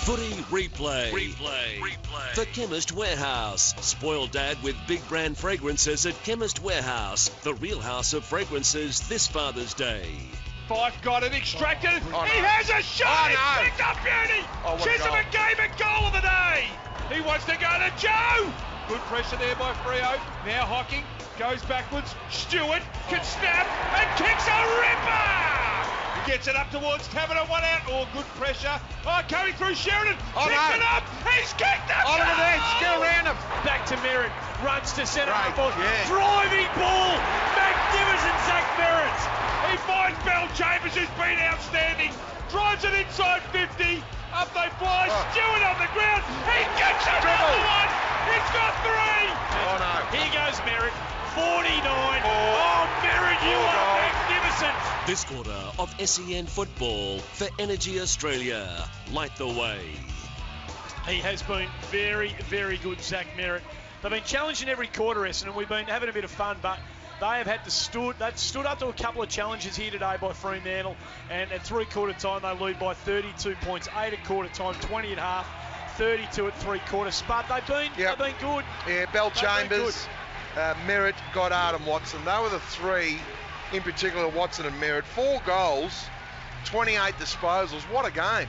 Footy replay. For Chemist Warehouse. Spoil Dad with big brand fragrances at Chemist Warehouse, the real house of fragrances this Father's Day. Fife got it, extracted it. He has a shot. It's picked up beauty. Chisholm gave a goal of the day. He wants to go to Joe. Good pressure there by Freo. Now Hocking goes backwards. Stewart can snap and kicks a ripper. Gets it up towards Taverner, one out. Oh, good pressure. Oh, coming through Sheridan. Picks it up. He's kicked it. Oliver there, still around him. Back to Merritt. Runs to centre half. Yeah. Driving ball. Magnificent Zach Merritt. He finds Bell Chambers, who's been outstanding. Drives it inside 50. Up they fly. Stewart on the ground. He gets another one. He's got three. Oh, no. Here goes Merritt. 49. Oh, Merritt, you are magnificent. This quarter of SEN football for Energy Australia. Light the way. He has been very, very good, Zach Merritt. They've been challenged in every quarter, Essendon, and we've been having a bit of fun, but they have had to they've stood up to a couple of challenges here today by Fremantle, and at three-quarter time they lead by 32 points, 8 at quarter time, 20 at half, 32 at three-quarters. But they've been good. Yeah, Bell Chambers, Merritt, got Adam Watson. They were the three, in particular Watson and Merritt. 4 goals, 28 disposals. What a game.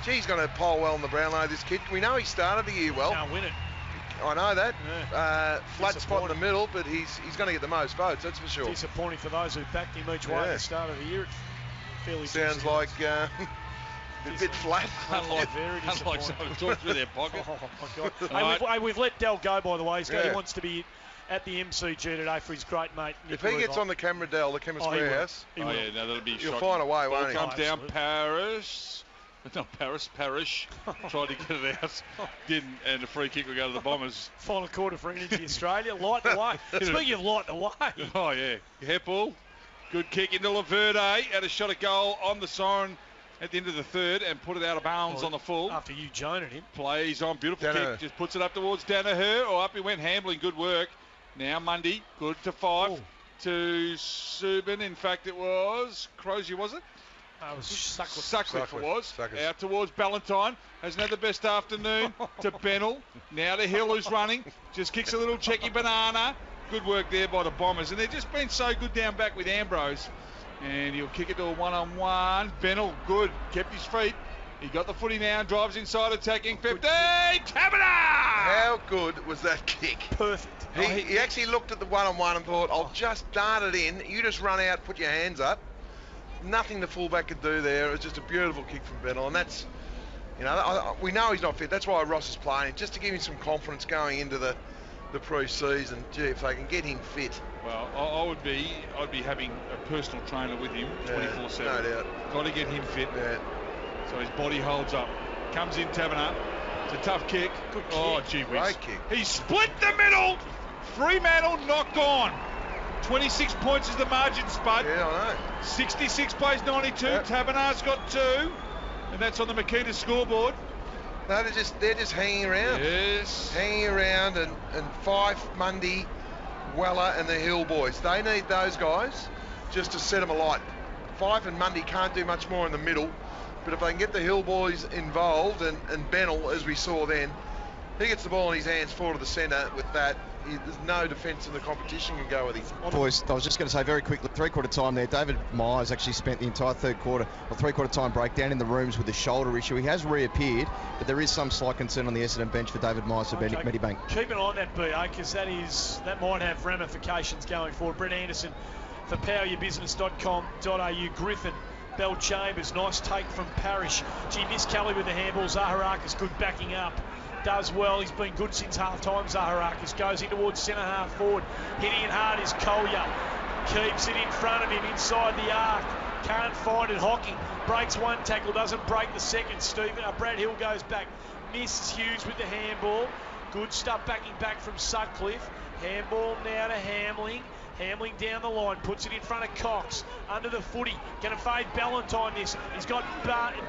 Gee, he's going to poll well in the Brownlow, this kid. We know he started the year well. Can't win it. I know that. Yeah. Flat spot in the middle, but he's going to get the most votes, that's for sure. Disappointing for those who backed him each way at the start of the year. Fairly sounds like a bit flat. Very disappointing. Like someone talking through their pocket. Oh, my God. We've let Dell go, by the way. He wants to be at the MCG today for his great mate, Nick. If he gets on the camera, Dell, the Chemist Warehouse, no, that'll be you'll shocking. find a way, won't he? Comes down Parish. Tried to get it out. Didn't, and a free kick will go to the Bombers. Final quarter for Energy Australia. Light the way. Speaking of light the way. Oh, yeah. Heppel. Good kick into Laverde. Had a shot at goal on the siren at the end of the third and put it out of bounds on the full. After you joined him. Plays on. Beautiful kick. Just puts it up towards Danaher. Or up he went. Hambling. Good work. Now Mundy. Good to Fife. To Subin. In fact, it was Crozier, was it? It was Sutcliffe it was. Out towards Ballantyne. Hasn't had the best afternoon. To Bennell. Now to Hill, who's running. Just kicks a little cheeky banana. Good work there by the Bombers. And they've just been so good down back with Ambrose. And he'll kick it to a one-on-one. Bennell, good. Kept his feet. He got the footy now. Drives inside, attacking 50. Taberner! How good was that kick? Perfect. He actually looked at the one-on-one and thought, I'll just dart it in. You just run out, put your hands up. Nothing the fullback could do there. It was just a beautiful kick from Bennell, and that's, we know he's not fit. That's why Ross is playing him, just to give him some confidence going into the pre-season. Gee, if they can get him fit. Well, I'd be having a personal trainer with him 24/7. No doubt. Got to get him fit. Yeah. So his body holds up. Comes in Taverner. It's a tough kick. Good kick. Oh, gee whiz. Great kick. He split the middle. Fremantle knocked on. 26 points is the margin, Spud. Yeah, I know. 66 plays 92. Yep. Taberner's got 2. And that's on the Makita scoreboard. No, they're just hanging around. Yes. Hanging around, and Fife, Mundy, Weller and the Hill boys. They need those guys just to set them alight. Fife and Mundy can't do much more in the middle, but if they can get the Hill boys involved, and Bennell, as we saw then, he gets the ball in his hands forward to the centre with that. There's no defence in the competition can go with him. Boys, I was just going to say very quickly, three-quarter time there, David Myers actually spent the entire three-quarter time breakdown in the rooms with a shoulder issue. He has reappeared, but there is some slight concern on the Essendon bench for David Myers for Medibank. Keep an eye on that, BA, because that might have ramifications going forward. Brett Anderson for poweryourbusiness.com.au. Griffin, Bell Chambers, nice take from Parrish. Gee, Miss Kelly with the handball. Zaharakis, good backing up. Does well. He's been good since half-time, Zaharakis. Goes in towards centre-half forward. Hitting it hard is Collier. Keeps it in front of him inside the arc. Can't find it. Hocking breaks one tackle, doesn't break the second. Brad Hill goes back. Misses Hughes with the handball. Good stuff backing back from Sutcliffe. Handball now to Hamling. Hamling down the line, puts it in front of Cox. Under the footy. Going to fade Ballantyne this. He's got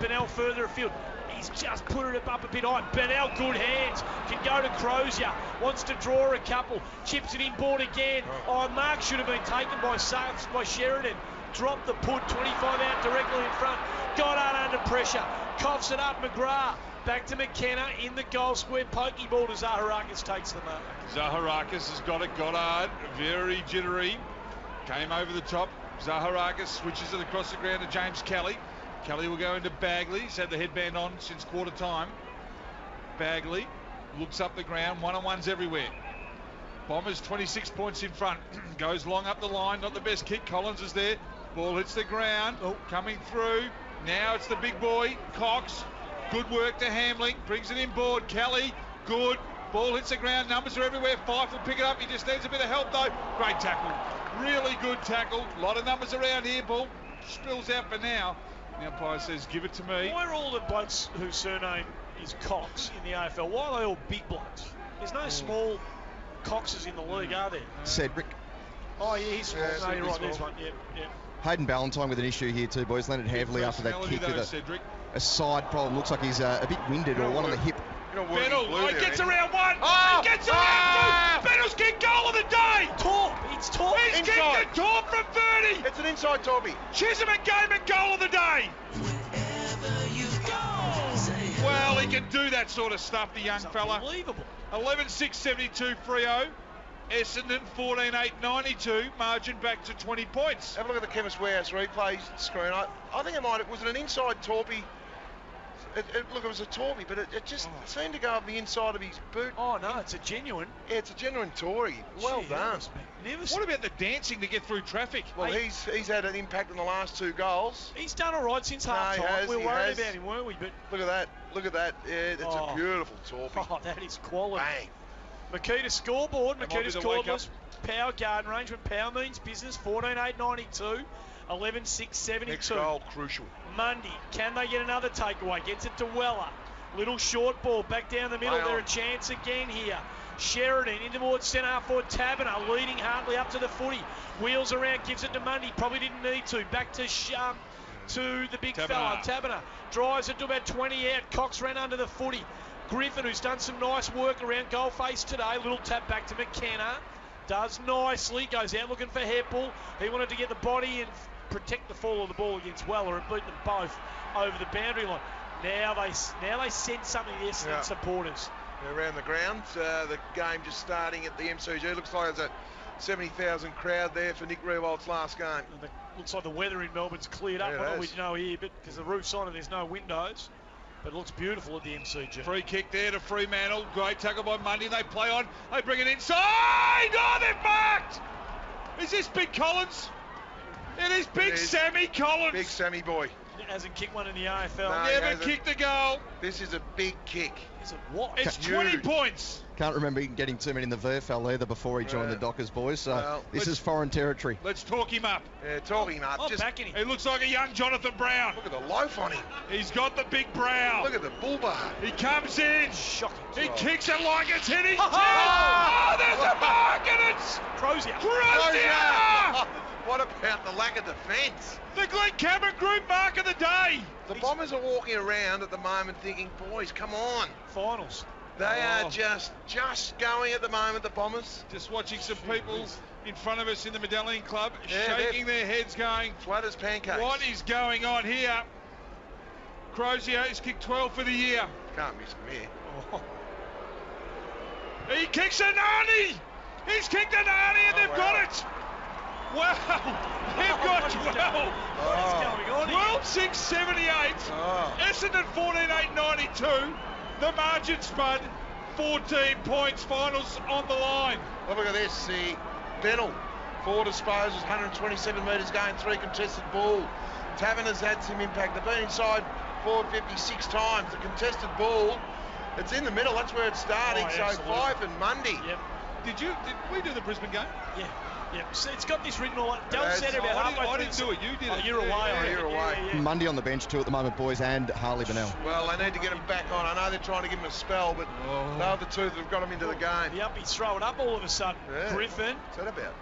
Bennell further afield. He's just put it up a bit high. Bennell, good hands. Can go to Crozier. Wants to draw a couple. Chips it inboard again. Oh, Mark should have been taken by Sheridan. Dropped the put. 25 out directly in front. Goddard under pressure. Coughs it up, McGrath. Back to McKenna in the goal square. Pokey ball to Zaharakis, takes the mark. Zaharakis has got it. Goddard, very jittery. Came over the top. Zaharakis switches it across the ground to James Kelly. Kelly will go into Bagley. He's had the headband on since quarter time. Bagley looks up the ground. One-on-ones everywhere. Bombers 26 points in front. Goes long up the line. Not the best kick. Collins is there. Ball hits the ground. Coming through. Now it's the big boy, Cox. Good work to Hamling. Brings it inboard. Kelly. Good. Ball hits the ground. Numbers are everywhere. Fife will pick it up. He just needs a bit of help though. Great tackle. Really good tackle. A lot of numbers around here. Ball spills out for now. The umpire says, give it to me. Why are all the blokes whose surname is Cox in the AFL? Why are they all big blokes? There's no small Coxes in the league, are there? Cedric. Oh, yeah, he's small. No, you're right. There's one. Yep. Hayden Ballantyne with an issue here too, boys. Landed heavily after that kick with a side problem. Looks like he's a bit winded or one on the hip. Bennell, he gets around one. Oh, he gets around two. Bennell's kicked goal of the day. Torp. It's Torp. He's kicked a Torp from 30. It's an inside Torpy. Chisholm and Gaiman goal of the day. Well, he can do that sort of stuff, the young fella. Unbelievable. 11-6-72 Freo. Essendon 14-8-92. Margin back to 20 points. Have a look at the Chemist Warehouse replay screen. I think was it an inside Torpy? Look, it was a Torpy, but it just seemed to go up the inside of his boot. Oh, no, it's a genuine. Yeah, it's a genuine Tory. Well done. What about the dancing to get through traffic? Well, he's had an impact in the last 2 goals. He's done all right since half-time. We were worried about him, weren't we? But look at that. Look at that. Yeah, that's a beautiful Torpy. Oh, that is quality. Bang. Makita scoreboard. Makita's cordless power garden range when power means business. 14-8-92. 11-6-72. Next goal, crucial. Mundy, can they get another takeaway? Gets it to Weller. Little short ball back down the middle. They're a chance again here. Sheridan in towards centre half forward. Taberner leading Hartley up to the footy. Wheels around, gives it to Mundy. Probably didn't need to. Back to the big fella. Taberner drives it to about 20 out. Cox ran under the footy. Griffin, who's done some nice work around goal face today. Little tap back to McKenna. Does nicely. Goes out looking for Heppel. He wanted to get the body and protect the fall of the ball against Weller and beat them both over the boundary line. Now they send something to the Essendon supporters. Around the ground, the game just starting at the MCG. Looks like there's a 70,000 crowd there for Nick Riewold's last game. Looks like the weather in Melbourne's cleared up. What we know here, but because the roof's on and there's no windows. But it looks beautiful at the MCG. Free kick there to Fremantle. Great tackle by Mundy. They play on. They bring it inside. Oh, they've marked. Is this Big Collins? It is Big Sammy Collins. Big Sammy boy. Hasn't kicked one in the AFL. No, never kicked a goal. This is a big kick. Is it what? It's 20 points. Can't remember getting too many in the VFL either before he joined the Dockers, boys. So this is foreign territory. Let's talk him up. Yeah, talk him up. Just backing him. He looks like a young Jonathan Brown. Look at the loaf on him. He's got the big brow. Look at the bull bar. He comes in. Shocking. He kicks it like it's hit his chest. Oh, there's a mark and it's Crozier. What about the lack of defence? The Glen Cameron Group mark of the day. The Bombers are walking around at the moment thinking, boys, come on. Finals. They are just going at the moment, the Bombers. Just watching some people in front of us in the Medallion Club shaking their heads going, flat as pancakes. What is going on here? Crozier has kicked 12 for the year. Can't miss him here. Oh. He kicks an Arnie. He's kicked an Arnie and they've got it. Wow, they've got 12. What is going on here? 12-6-78. Essendon 14-8-92. The margin spud, 14 points. Finals on the line. Well, look at this. The Bennell, 4 disposals, 127 metres going, 3 contested ball. Taverner's had some impact. They've been inside forward 56 times. The contested ball, it's in the middle. That's where it's starting. So Fife and Mundy. Yep. Did we do the Brisbane game? Yeah. Yeah, so it's got this written all up. Del said about halfway I didn't do it. You did it. You're away. You're away. Yeah. Mundy on the bench too at the moment, boys, and Harley Bennell. Well, they need to get him back on. I know they're trying to give him a spell, but they're the two that have got him into the game. Yep, he's throwing up all of a sudden. Yeah. Griffin. What's that about?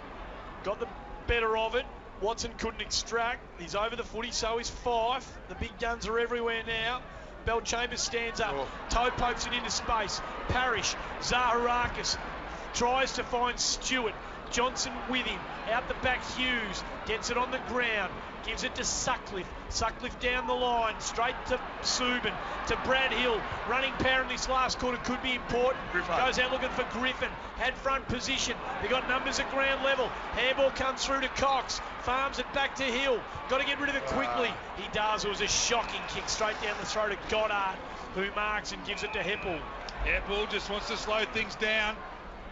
Got the better of it. Watson couldn't extract. He's over the footy, so is Fife. The big guns are everywhere now. Bell Chambers stands up. Toe pokes it into space. Parrish. Zaharakis tries to find Stewart. Johnson with him. Out the back, Hughes gets it on the ground. Gives it to Sutcliffe. Sutcliffe down the line. Straight to Subin. To Brad Hill. Running power in this last quarter could be important. Goes out looking for Griffin. Had front position. They got numbers at ground level. Handball comes through to Cox. Farms it back to Hill. Got to get rid of it quickly. He does. It was a shocking kick straight down the throat of Goddard, who marks and gives it to Heppel. Heppel just wants to slow things down.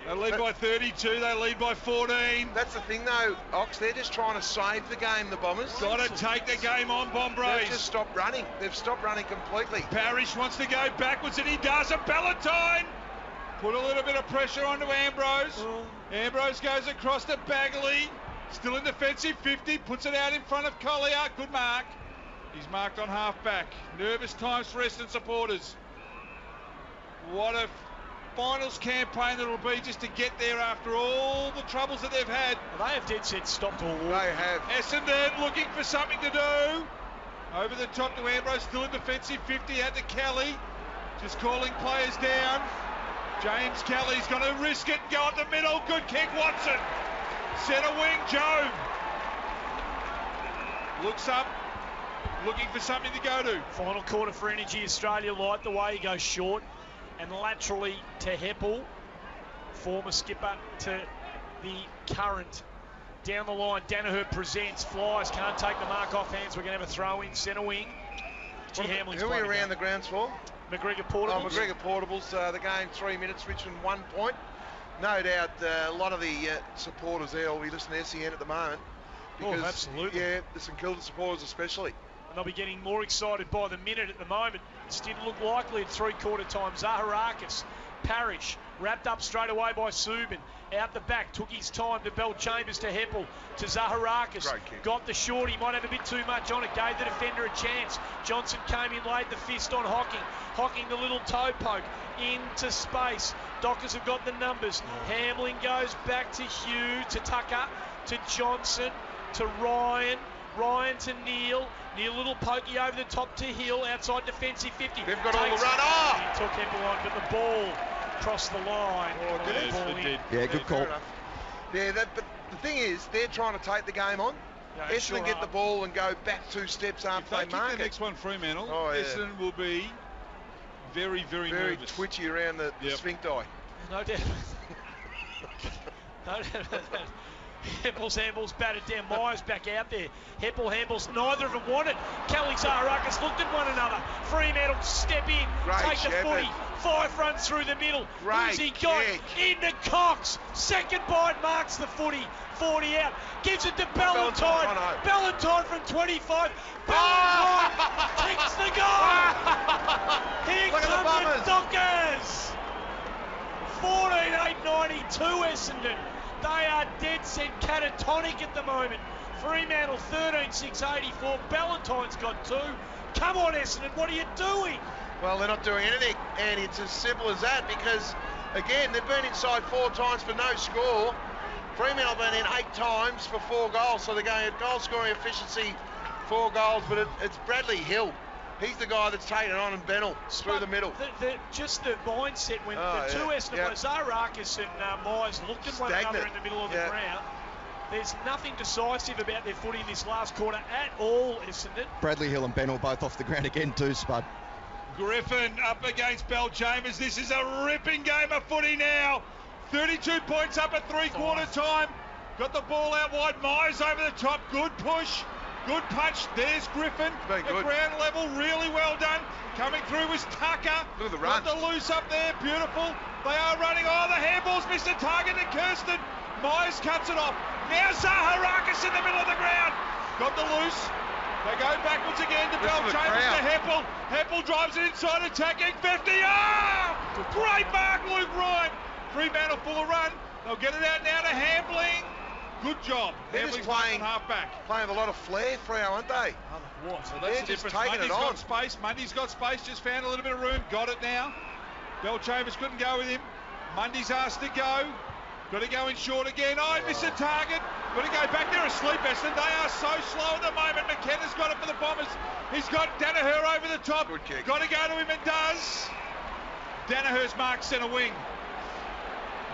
They lead by 32, they lead by 14. That's the thing though, Ox, they're just trying to save the game, the Bombers. Got to take the game on, Bombrays. They've just stopped running. They've stopped running completely. Parrish wants to go backwards and he does. And Ballantyne put a little bit of pressure onto Ambrose. Ambrose goes across to Bagley. Still in defensive 50, puts it out in front of Collier. Good mark. He's marked on half-back. Nervous times for Essendon supporters. What a finals campaign that'll be just to get there after all the troubles that they've had. Well, they have dead set stopped all war. They have. Essendon looking for something to do. Over the top to Ambrose, still in defensive 50, out to Kelly. Just calling players down. James Kelly's going to risk it, go up the middle. Good kick, Watson. Centre wing, Joe. Looks up, looking for something to go to. Final quarter for Energy Australia Light. The way he goes short and laterally to Heppel, former skipper to the current. Down the line, Danaher presents, flies, can't take the mark off hands. We're going to have a throw in centre wing. Who are we around the grounds for? McGregor Portables. Oh, McGregor Portables. The game 3 minutes, Richmond 1 point. No doubt a lot of the supporters there will be listening to SEN at the moment. Because, absolutely. Yeah, the St Kilda supporters especially. And they'll be getting more excited by the minute at the moment. It didn't look likely at three-quarter time. Zaharakis, Parrish, wrapped up straight away by Subin. Out the back, took his time to Bell Chambers to Heppel, to Zaharakis. Got the short, he might have a bit too much on it, gave the defender a chance. Johnson came in, laid the fist on Hocking. Hocking the little toe poke into space. Dockers have got the numbers. Hamlin goes back to Hugh, to Tucker, to Johnson, to Ryan. Ryan to Neil. Neil little pokey over the top to Hill, outside defensive 50. They've got all the run. Oh! He took Heppel on, but the ball crossed the line. Oh, did it? Yeah, good call. Yeah, but the thing is, they're trying to take the game on. Yeah, Essendon get the ball and go back 2 steps after if they mark the it. next one, Fremantle, yeah. Essendon will be very, very nervous. Twitchy around the sphincti. No doubt. No doubt about that. Heppel's handballs batted down. Myers back out there. Heppel handballs. Neither of them want it. Kelly Zaharakis looked at one another. Fremantle step in. Take the footy. Five runs through the middle. Who's he got? Into Cox. Second bite marks the footy. 40 out. Gives it to Ballantyne. Ballantyne from 25. Ballantyne kicks the goal. Here come the Dockers. 14-8-92 Essendon. They are dead set catatonic at the moment. Fremantle 13-6-84. Ballantyne's got 2. Come on, Essendon, what are you doing? Well, they're not doing anything, and it's as simple as that because, again, they've been inside 4 times for no score. Fremantle have been in 8 times for 4 goals, so they're going at goal scoring efficiency, 4 goals, but it's Bradley Hill. He's the guy that's taken it on and Bennell through the middle. Just the mindset when the two Essendon, Zaharakis and Myers looked at one another in the middle of the ground. There's nothing decisive about their footy in this last quarter at all, Essendon. Bradley Hill and Bennell both off the ground again too, Spud. Griffin up against Bell Chambers. This is a ripping game of footy now. 32 points up at three-quarter time. Got the ball out wide. Myers over the top. Good push. Good punch. There's Griffin. At ground level, really well done. Coming through was Tucker. Look at the run. Got the loose up there. Beautiful. They are running. Oh, the handball's missed the target to Kirsten. Myers cuts it off. Now Zaharakis in the middle of the ground. Got the loose. They go backwards again to Bell Chambers to Heppel. Heppel drives it inside, attacking 50. Oh! Great mark, Luke Ryan. Fremantle full of run. They'll get it out now to Hambling. Good job. They're just playing with a lot of flair, Freo, aren't they? What? So that's the difference. Mundy's got space. Mundy's got space. Just found a little bit of room. Got it now. Bell Chambers couldn't go with him. Mundy's asked to go. Got to go in short again. Oh, he missed the target. Got to go back there asleep, Essendon. They are so slow at the moment. McKenna's got it for the Bombers. He's got Danaher over the top. Good kick. Got to go to him and does. Danaher's marked centre wing.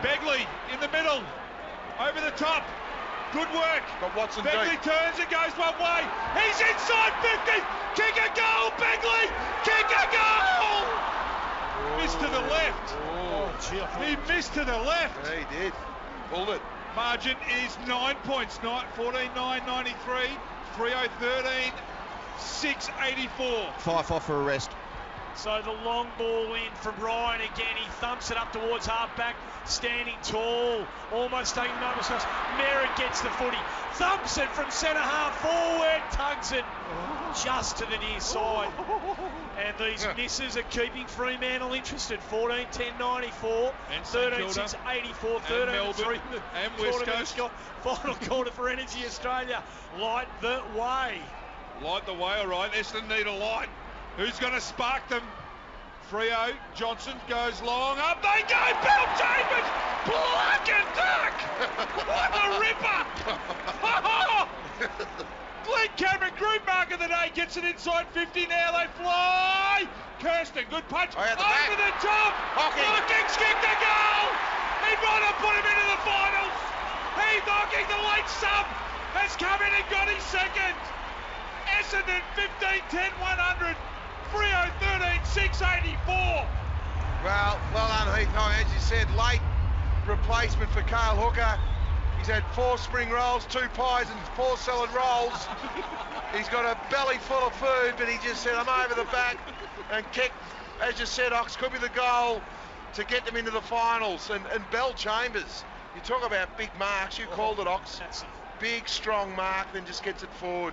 Begley in the middle. Over the top. Good work. Got Watson Begley deep. turns and goes one way. He's inside 50. Kick a goal, Begley. Kick a goal. Missed to the left. He missed to the left. Yeah, he did. Pulled it. Margin is 9 points. 14-9-93. 3-0-13. 6-84. 5 off for a rest. So the long ball in from Ryan again. He thumps it up towards half-back, standing tall, almost taking the number. Merritt gets the footy, thumps it from centre-half forward, tugs it just to the near side. And these misses are keeping Fremantle interested. 14-10-94, 13-6-84, 13-3. And West Coast. Final quarter for Energy Australia. Light the way. Light the way, all right. Essendon need a light. Who's going to spark them? Freo, Johnson goes long. Up they go! Bell Chambers! Black and duck! What a ripper! Glenn Cameron, group mark of the day, gets it inside 50 now. They fly! Kirsten, good punch. Over the top! Hawkins kicked a goal! He might have put him into the finals! He's knocking the late sub! Has come in and got his second! Essendon 15-10-100. Freo 13-6-84. Well done, Heath. As you said, late replacement for Cale Hooker. He's had 4 spring rolls, 2 pies and 4 salad rolls. He's got a belly full of food, but he just said, I'm over the back and kicked, as you said, Ox, could be the goal to get them into the finals. And Bell Chambers, you talk about big marks, you called it, Ox. Big, strong mark, then just gets it forward.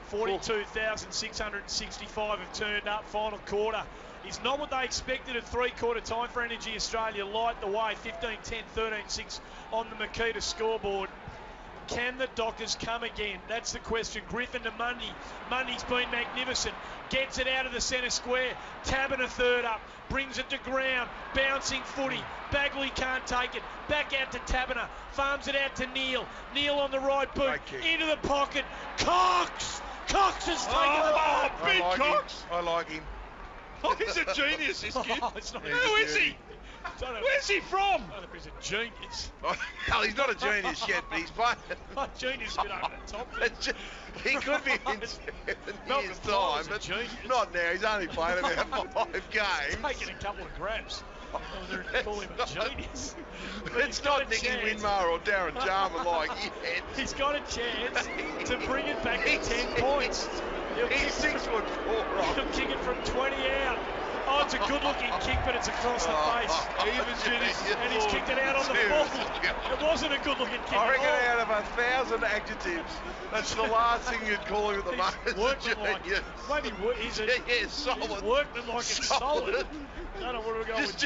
42,665 have turned up. Final quarter is not what they expected at three-quarter time for Energy Australia. Light the way, 15-10, 13-6 on the Makita scoreboard. Can the Dockers come again? That's the question. Griffin to Mundy. Mundy's been magnificent. Gets it out of the centre square. Taberner third up. Brings it to ground. Bouncing footy. Bagley can't take it. Back out to Taberner. Farms it out to Neil. Neil on the right boot. Into the pocket. Cox! Cox has taken the ball. Big Cox. I like him. Oh, he's a genius, this kid. Who is he? Where's he from? I don't know if he's a genius. Well, he's not a genius yet, but he's playing. Genius bit over the top. He could be in 7 years' time, but not now. He's only played about 5 games. Taking a couple of grabs. They're calling him a genius. It's not Nicky Winmar or Darren Jarman like yet. He's got a chance to bring it back to 10 points. He's 6'4". He'll kick it from 20 out. Oh, it's a good-looking kick, but it's across the face. And he's kicked it out on the full. It wasn't a good-looking kick. I reckon out of 1,000 adjectives, that's the last thing you'd call him at the moment. Workmanlike. Maybe he's solid. Workmanlike and solid. I don't know where we're going with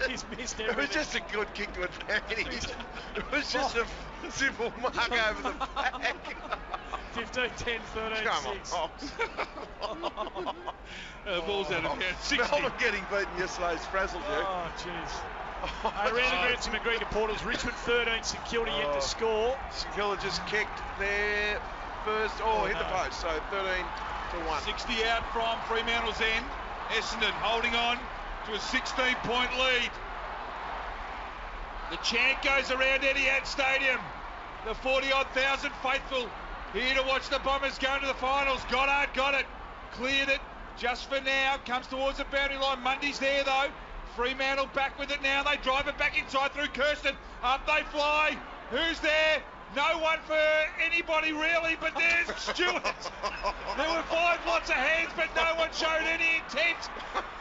he's missed everything. It was just a good kick to advantage. It was just a simple mark over the back. 15-10, 13-6. Come on, ball's out of hand. 60. Melbourne getting beaten yesterday's frazzled you. Oh, jeez. Around the ground to McGregor Portals. Richmond 13, St Kilda yet to score. St Kilda just kicked their first, hit the post, so 13-1. 60 out from Fremantle's end. Essendon holding on to a 16-point lead. The chant goes around Etihad Stadium. The 40-odd thousand faithful here to watch the Bombers go into the finals. Goddard got it, cleared it just for now. Comes towards the boundary line. Mundy's there though. Fremantle back with it now. They drive it back inside through Kirsten. Up they fly. Who's there? No one for anybody really, but there's Stewart. There were 5 lots of hands, but no one showed any intent.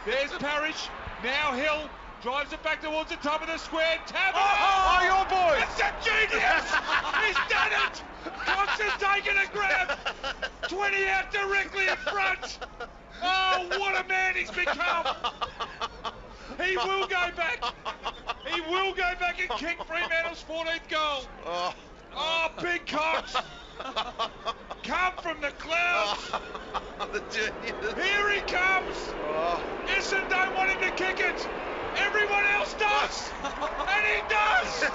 There's Parrish. Now Hill drives it back towards the top of the square. Taberner! Your boy! It's a genius! He's done it! Cox has taken a grab. 20 out directly in front. Oh, what a man he's become. He will go back. He will go back and kick Fremantle's 14th goal. Oh, big Cox! Come from the clouds! The genius. Here he comes! Essendon don't want him to kick it! Everyone else does! And he does!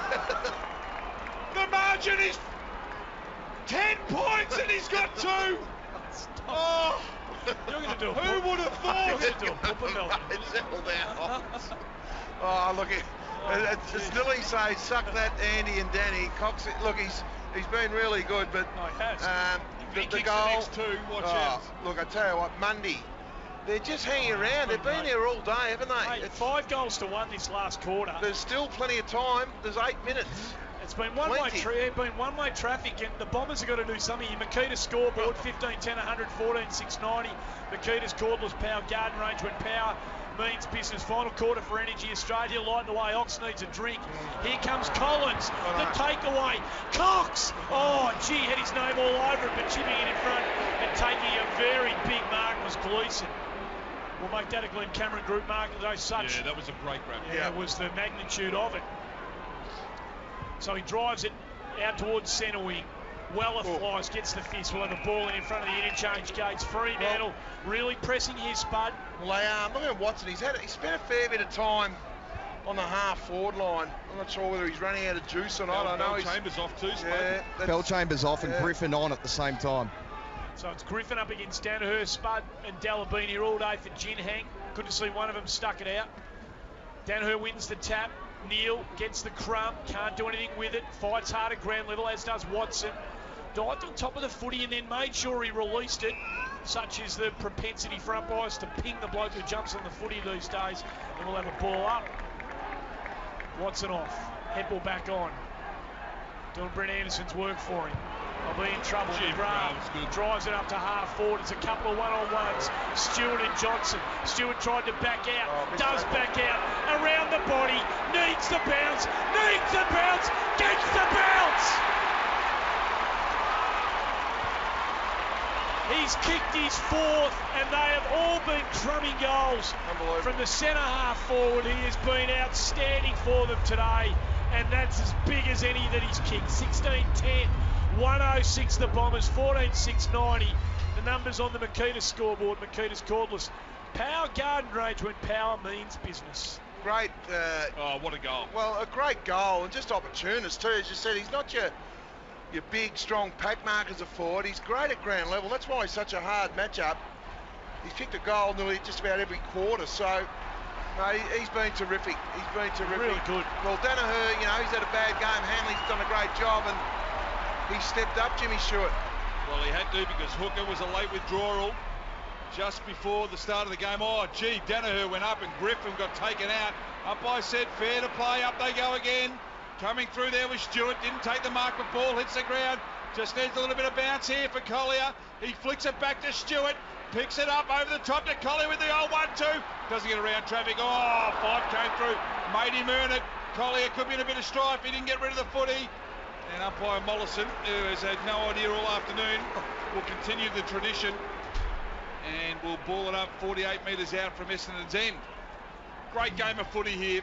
The margin is 10 points and he's got 2! Oh! You're going to do a Who would have thought? You're going to do a pooper, Melbourne. Settle down. Oh, look, It's Lily say, suck that, Andy and Danny. Cox, look, he's been really good, but the goal. The next two, watch out. Look, I tell you what, Monday, they're just hanging around. They've been here all day, haven't they? Mate, 5 goals to 1 this last quarter. There's still plenty of time. There's 8 minutes. It's been one-way traffic, and the Bombers have got to do something. Makita's scoreboard, 15-10, 114, 690. Makita's cordless power garden range, when power means business. Final quarter for Energy Australia, lighting the way. Ox needs a drink. Here comes Collins, the takeaway. Cox! Oh, gee, had his name all over it, but chipping it in front and taking a very big mark was Gleeson. We'll make that a Glen Cameron Group mark as such. Yeah, that was a great grab. Yeah, it was the magnitude of it. So he drives it out towards centre wing. Weller flies, gets the fist. We'll have the ball in front of the interchange gates. Fremantle really pressing here, Spud. Well, they are. Look at Watson. He's spent a fair bit of time on the half-forward line. I'm not sure whether he's running out of juice or not. I know Chambers off too, Spud. Yeah, Bellchambers off and Griffin on at the same time. So it's Griffin up against Danaher. Spud and Dell have been here all day for Jinhang. Good to see one of them stuck it out. Danaher wins the tap. Neil gets the crumb, can't do anything with it, fights hard at ground level, as does Watson. Dived on top of the footy and then made sure he released it. Such is the propensity for umpires to ping the bloke who jumps on the footy these days. And we'll have a ball up. Watson off, headball back on. Doing Brent Anderson's work for him. I'll be in trouble. McGrath drives it up to half forward. It's a couple of one-on-ones. Stewart and Johnson. Stewart tried to back out. Does back out. Around the body. Needs the bounce. Needs the bounce. Gets the bounce. He's kicked his 4th, and they have all been crummy goals. From the centre half forward, he has been outstanding for them today, and that's as big as any that he's kicked. 16-10. 106 the Bombers, 14-690. The numbers on the Makita scoreboard. Makita's cordless power garden range, when power means business. Great. What a goal. Well, a great goal, and just opportunist too. As you said, he's not your big, strong pack markers of forward. He's great at ground level. That's why he's such a hard matchup. He's kicked a goal nearly just about every quarter. So, he's been terrific. He's been terrific. Really good. Well, Danaher, he's had a bad game. Hanley's done a great job, and he stepped up, Jimmy Stewart. Well, he had to, because Hooker was a late withdrawal just before the start of the game. Oh, gee, Danaher went up and Griffin got taken out. Umpire said fair to play. Up they go again. Coming through there with Stewart. Didn't take the mark, but ball hits the ground. Just needs a little bit of bounce here for Collier. He flicks it back to Stewart. Picks it up over the top to Collier with the old 1-2. Doesn't get around traffic. Oh, 5 came through. Made him earn it. Collier could be in a bit of strife. He didn't get rid of the footy. And umpire Mollison, who has had no idea all afternoon, will continue the tradition and will ball it up 48 metres out from Essendon's end. Great game of footy here.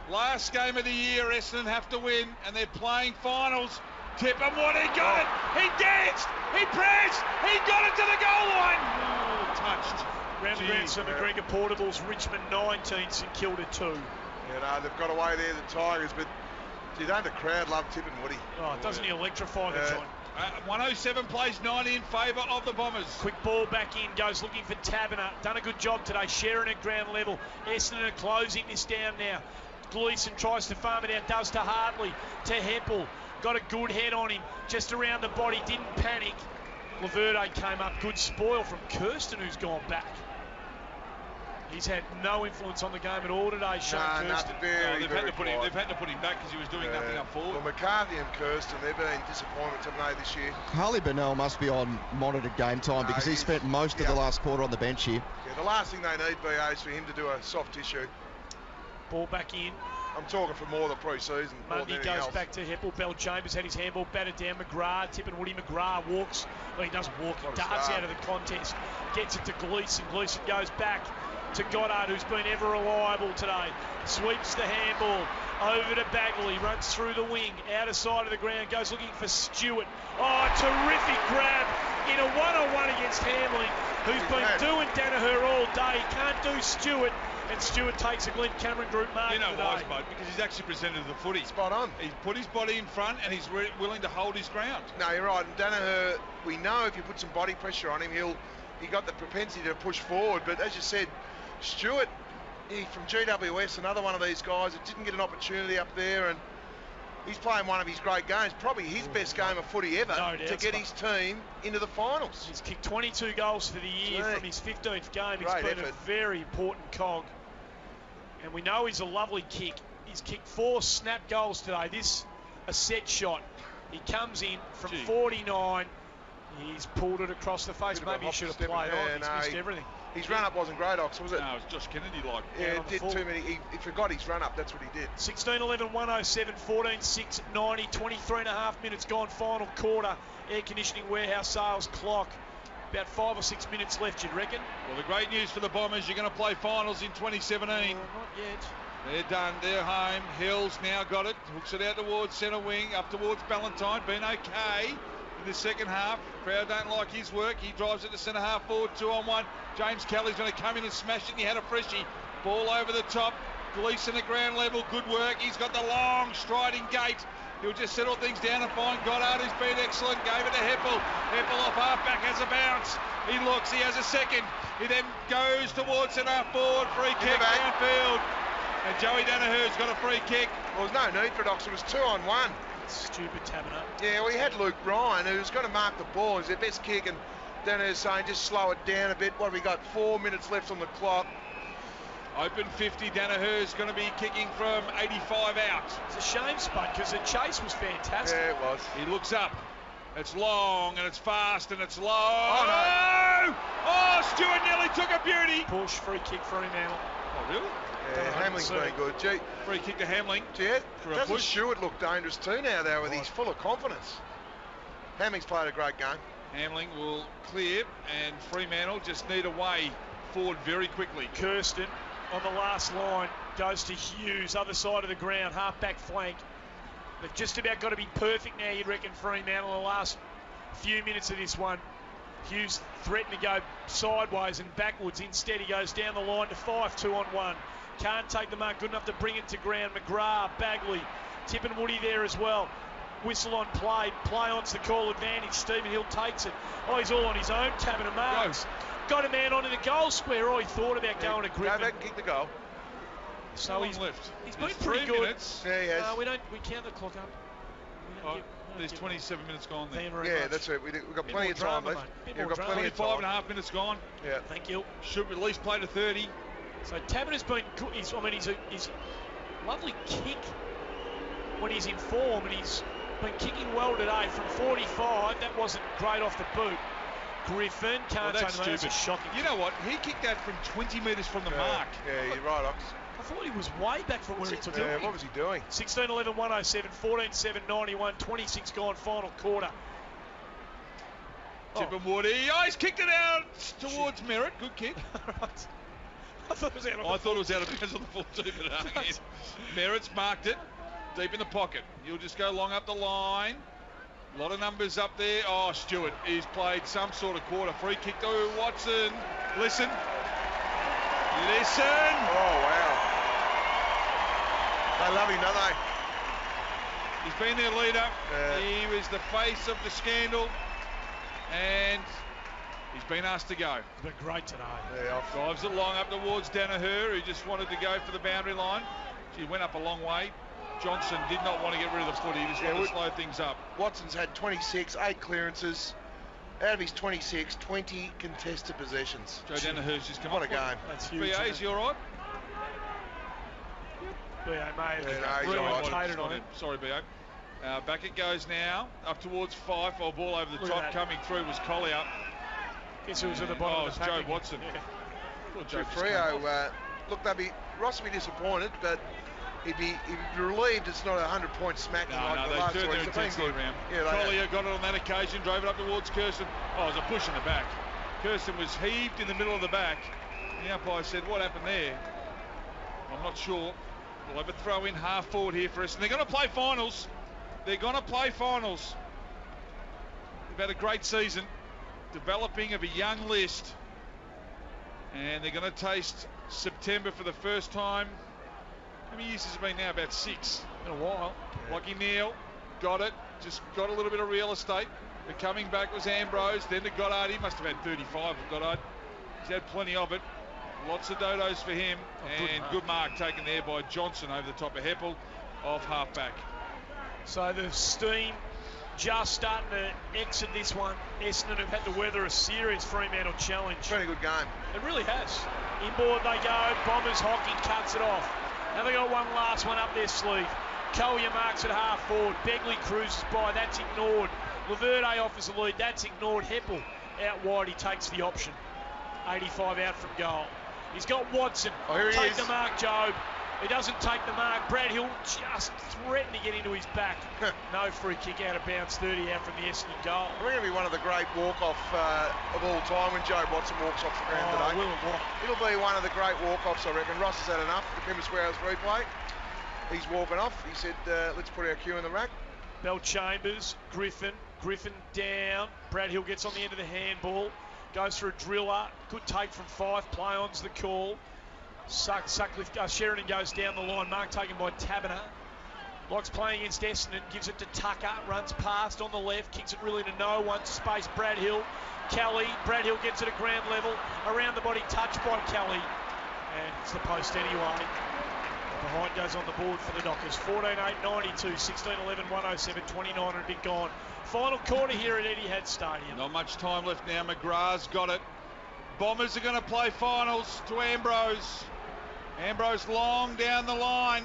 Last game of the year, Essendon have to win, and they're playing finals. Tipham, he got it! He danced! He pressed! He got it to the goal line! Oh, touched. Round the ground, so McGregor Portables, Richmond 19, St Kilda 2. Yeah, they've got away there, the Tigers, but don't the crowd love Tipham, would he? Oh, doesn't he electrify the joint? 107 plays 90 in favour of the Bombers. Quick ball back in, goes looking for Taberner. Done a good job today, sharing at ground level. Essendon are closing this down now. Gleeson tries to farm it out, does to Hartley, to Heppel. Got a good head on him, just around the body, didn't panic. Laverde came up, good spoil from Kirsten, who's gone back. He's had no influence on the game at all today, Shane Kirsten. They've had to put him back because he was doing nothing up forward. Well, McCarthy and Kirsten, they've been disappointments, haven't they, this year? Harley Burnell must be on monitored game time because he spent most of the last quarter on the bench here. Yeah, the last thing they need, BA, is for him to do a soft tissue. Ball back in. I'm talking for more than pre-season. Mundy goes back to Heppel. Bellchambers had his handball batted down. McGrath, Tippin Woody McGrath walks. Well, he doesn't walk, he darts out of the contest. Gets it to Gleeson. Gleeson goes back to Goddard, who's been ever reliable today. Sweeps the handball over to Bagley. Runs through the wing. Outer side of the ground. Goes looking for Stewart. Oh, terrific grab in a one-on-one against Hamlin, who's been doing Danaher all day. Can't do Stewart. And Stewart takes a Glen Cameron Group mark today. Why, Spud? Because he's actually presented the footy. Spot on. He's put his body in front and he's willing to hold his ground. No, you're right. And Danaher, we know if you put some body pressure on him, he got the propensity to push forward. But as you said, Stewart, from GWS, another one of these guys that didn't get an opportunity up there, and he's playing one of his great games, probably his best game of footy ever, to get his team into the finals. He's kicked 22 goals for the year from his 15th game. He's been a very important cog. And we know he's a lovely kick. He's kicked 4 snap goals today. This, a set shot. He comes in from 49. He's pulled it across the face. Maybe he should have played on. He's missed everything. His run-up wasn't great, Ox, was it? No, it was Josh Kennedy-like. Yeah, it did too many. He forgot his run-up. That's what he did. 16-11, 107, 14-6, 90, 23.5 minutes gone, final quarter. Air conditioning warehouse sales clock. About 5 or 6 minutes left, you'd reckon? Well, the great news for the Bombers, you're going to play finals in 2017. Not yet. They're done. They're home. Hill's now got it. Hooks it out towards centre wing, up towards Ballantyne. Been okay in the second half. Crowd don't like his work. He drives it to centre half forward, 2-on-1. James Kelly's going to come in and smash it, and he had a freshie. Ball over the top. Gleeson at ground level. Good work. He's got the long striding gait. He'll just settle things down and find Goddard, who's been excellent. Gave it to Heppel. Heppel off half-back, has a bounce. He looks, he has a second. He then goes towards centre half forward. Free kick downfield. And Joey Danaher's got a free kick. Well, there's no need for it, Ox. It was 2-on-1. Stupid Taberner. Yeah, we had Luke Ryan, who was going to mark the ball. He's their best kick, and Danaher's saying just slow it down a bit. What have we got? 4 minutes left on the clock. Open 50, Danaher's going to be kicking from 85 out. It's a shame, Spud, because the chase was fantastic. Yeah, it was. He looks up. It's long, and it's fast, and it's low. Oh, no. Oh, Stewart nearly took a beauty. Push, free kick for Fremantle. Oh, really? Yeah, Hamling's been good. Gee, free kick to Hamling. Yeah, for a doesn't push. Stewart look dangerous too now, though, with he's full of confidence. Hamling's played a great game. Hamling will clear, and Fremantle just need a way forward very quickly. Kirsten on the last line goes to Hughes, other side of the ground, half-back flank. They've just about got to be perfect now, you'd reckon, Fremantle, in the last few minutes of this one. Hughes threatened to go sideways and backwards. Instead, he goes down the line to 5, 2-on-1. Can't take the mark, good enough to bring it to ground. McGrath, Bagley, Tip and Woody there as well. Whistle on play. Play on's the call advantage. Stephen Hill takes it. Oh, he's all on his own. Taberner marks. Got a man onto the goal square. Oh, he thought about going to Griffin. Go back and kick the goal. So he's left. He's been There's pretty 3 good. minutes. Yeah, he has. We count the clock up. There's 27 minutes gone there. Yeah, that's it. We've got plenty of time left. We've got plenty of 25 time. and a half minutes gone. Yeah. Thank you. Should at least play to 30. So Taberner's been good. He's a lovely kick when he's in form, and he's been kicking well today from 45. That wasn't great off the boot. Griffin can't that's take stupid. Shocking. You know what? He kicked that from 20 metres from the mark. Yeah, you're right, Ox. I thought he was way back from where he took it. Yeah, what was he doing? 16-11, 107, 14-7, 91, 26 gone, final quarter. Tip and Woody. Oh, he's kicked it out towards Merritt. Good kick. Right. I thought it was out of I thought it was out of bounds on the full 2 minute. Merritt's marked it deep in the pocket. He'll just go long up the line. A lot of numbers up there. Oh, Stewart, he's played some sort of quarter. Free kick to Watson. Listen. Oh, wow. They love him, don't they? He's been their leader. He was the face of the scandal. And he's been asked to go. He's been great today. Yeah, Drives it long up towards Danaher, who just wanted to go for the boundary line. She went up a long way. Johnson did not want to get rid of the footy. He just wanted to slow things up. Watson's had 26, 8 clearances. Out of his 26, 20 contested possessions. Joe Danaher's just come What up. a game. That's huge. BA, is he all right? BA may he's have all right. rotated on him. Sorry, BA. Back it goes now, up towards Fife. Oh, ball over the Look at top that. coming through was Collier. Guess who was at the bottom Oh, of it's the Joe pack? Watson. Yeah. Poor Joe just Freo, look, Ross will be disappointed, but he'd be relieved it's not a 100-point smacking like the they last turned week. their They've been intensity good. around. Yeah, they Collier got it on that occasion, drove it up towards Kirsten. Oh, it was a push in the back. Kirsten was heaved in the middle of the back. The umpire said, what happened there? I'm not sure. We'll have a throw in half forward here for us. And they're going to play finals. They're going to play finals. They've had a great season, developing of a young list. And they're going to taste September for the first time. How many years has it been now? About 6. In a while. Yeah. Lockie Neal got it, just got a little bit of real estate. The coming back was Ambrose, then to Goddard. He must have had 35 of Goddard. He's had plenty of it. Lots of dodos for him, and good mark taken there by Johnson over the top of Heppel off half-back. So the steam just starting to exit this one. Essendon have had to weather a serious Fremantle challenge. Very good game. It really has. Inboard they go. Bombers Hocking cuts it off. Now they got one last one up their sleeve. Collier marks at half forward. Begley cruises by. That's ignored. Laverde offers the lead. That's ignored. Heppel out wide. He takes the option. 85 out from goal. He's got Watson. Oh, here he Take is. the mark, Job. He doesn't take the mark. Brad Hill just threatened to get into his back. No free kick out of bounds. 30 out from the Essendon goal. We're going to be one of the great walk-off of all time when Joe Watson walks off the ground today. Will it what? It'll be one of the great walk-offs, I reckon. Ross has had enough. The Chemist Warehouse replay. He's walking off. He said, let's put our cue in the rack. Bell Chambers, Griffin down. Brad Hill gets on the end of the handball. Goes for a driller. Good take from 5. Play on's the call. Sheridan goes down the line. Mark taken by Tabiner. Likes playing against Essendon. Gives it to Tucker. Runs past on the left. Kicks it really to no one. Space Brad Hill. Kelly. Brad Hill gets it at ground level. Around the body. Touched by Kelly. And it's the post anyway. Behind goes on the board for the Dockers. 14-8, 92, 16-11, 107, 29 and a bit gone. Final quarter here at Etihad Stadium. Not much time left now. McGrath's got it. Bombers are going to play finals to Ambrose. Ambrose long down the line.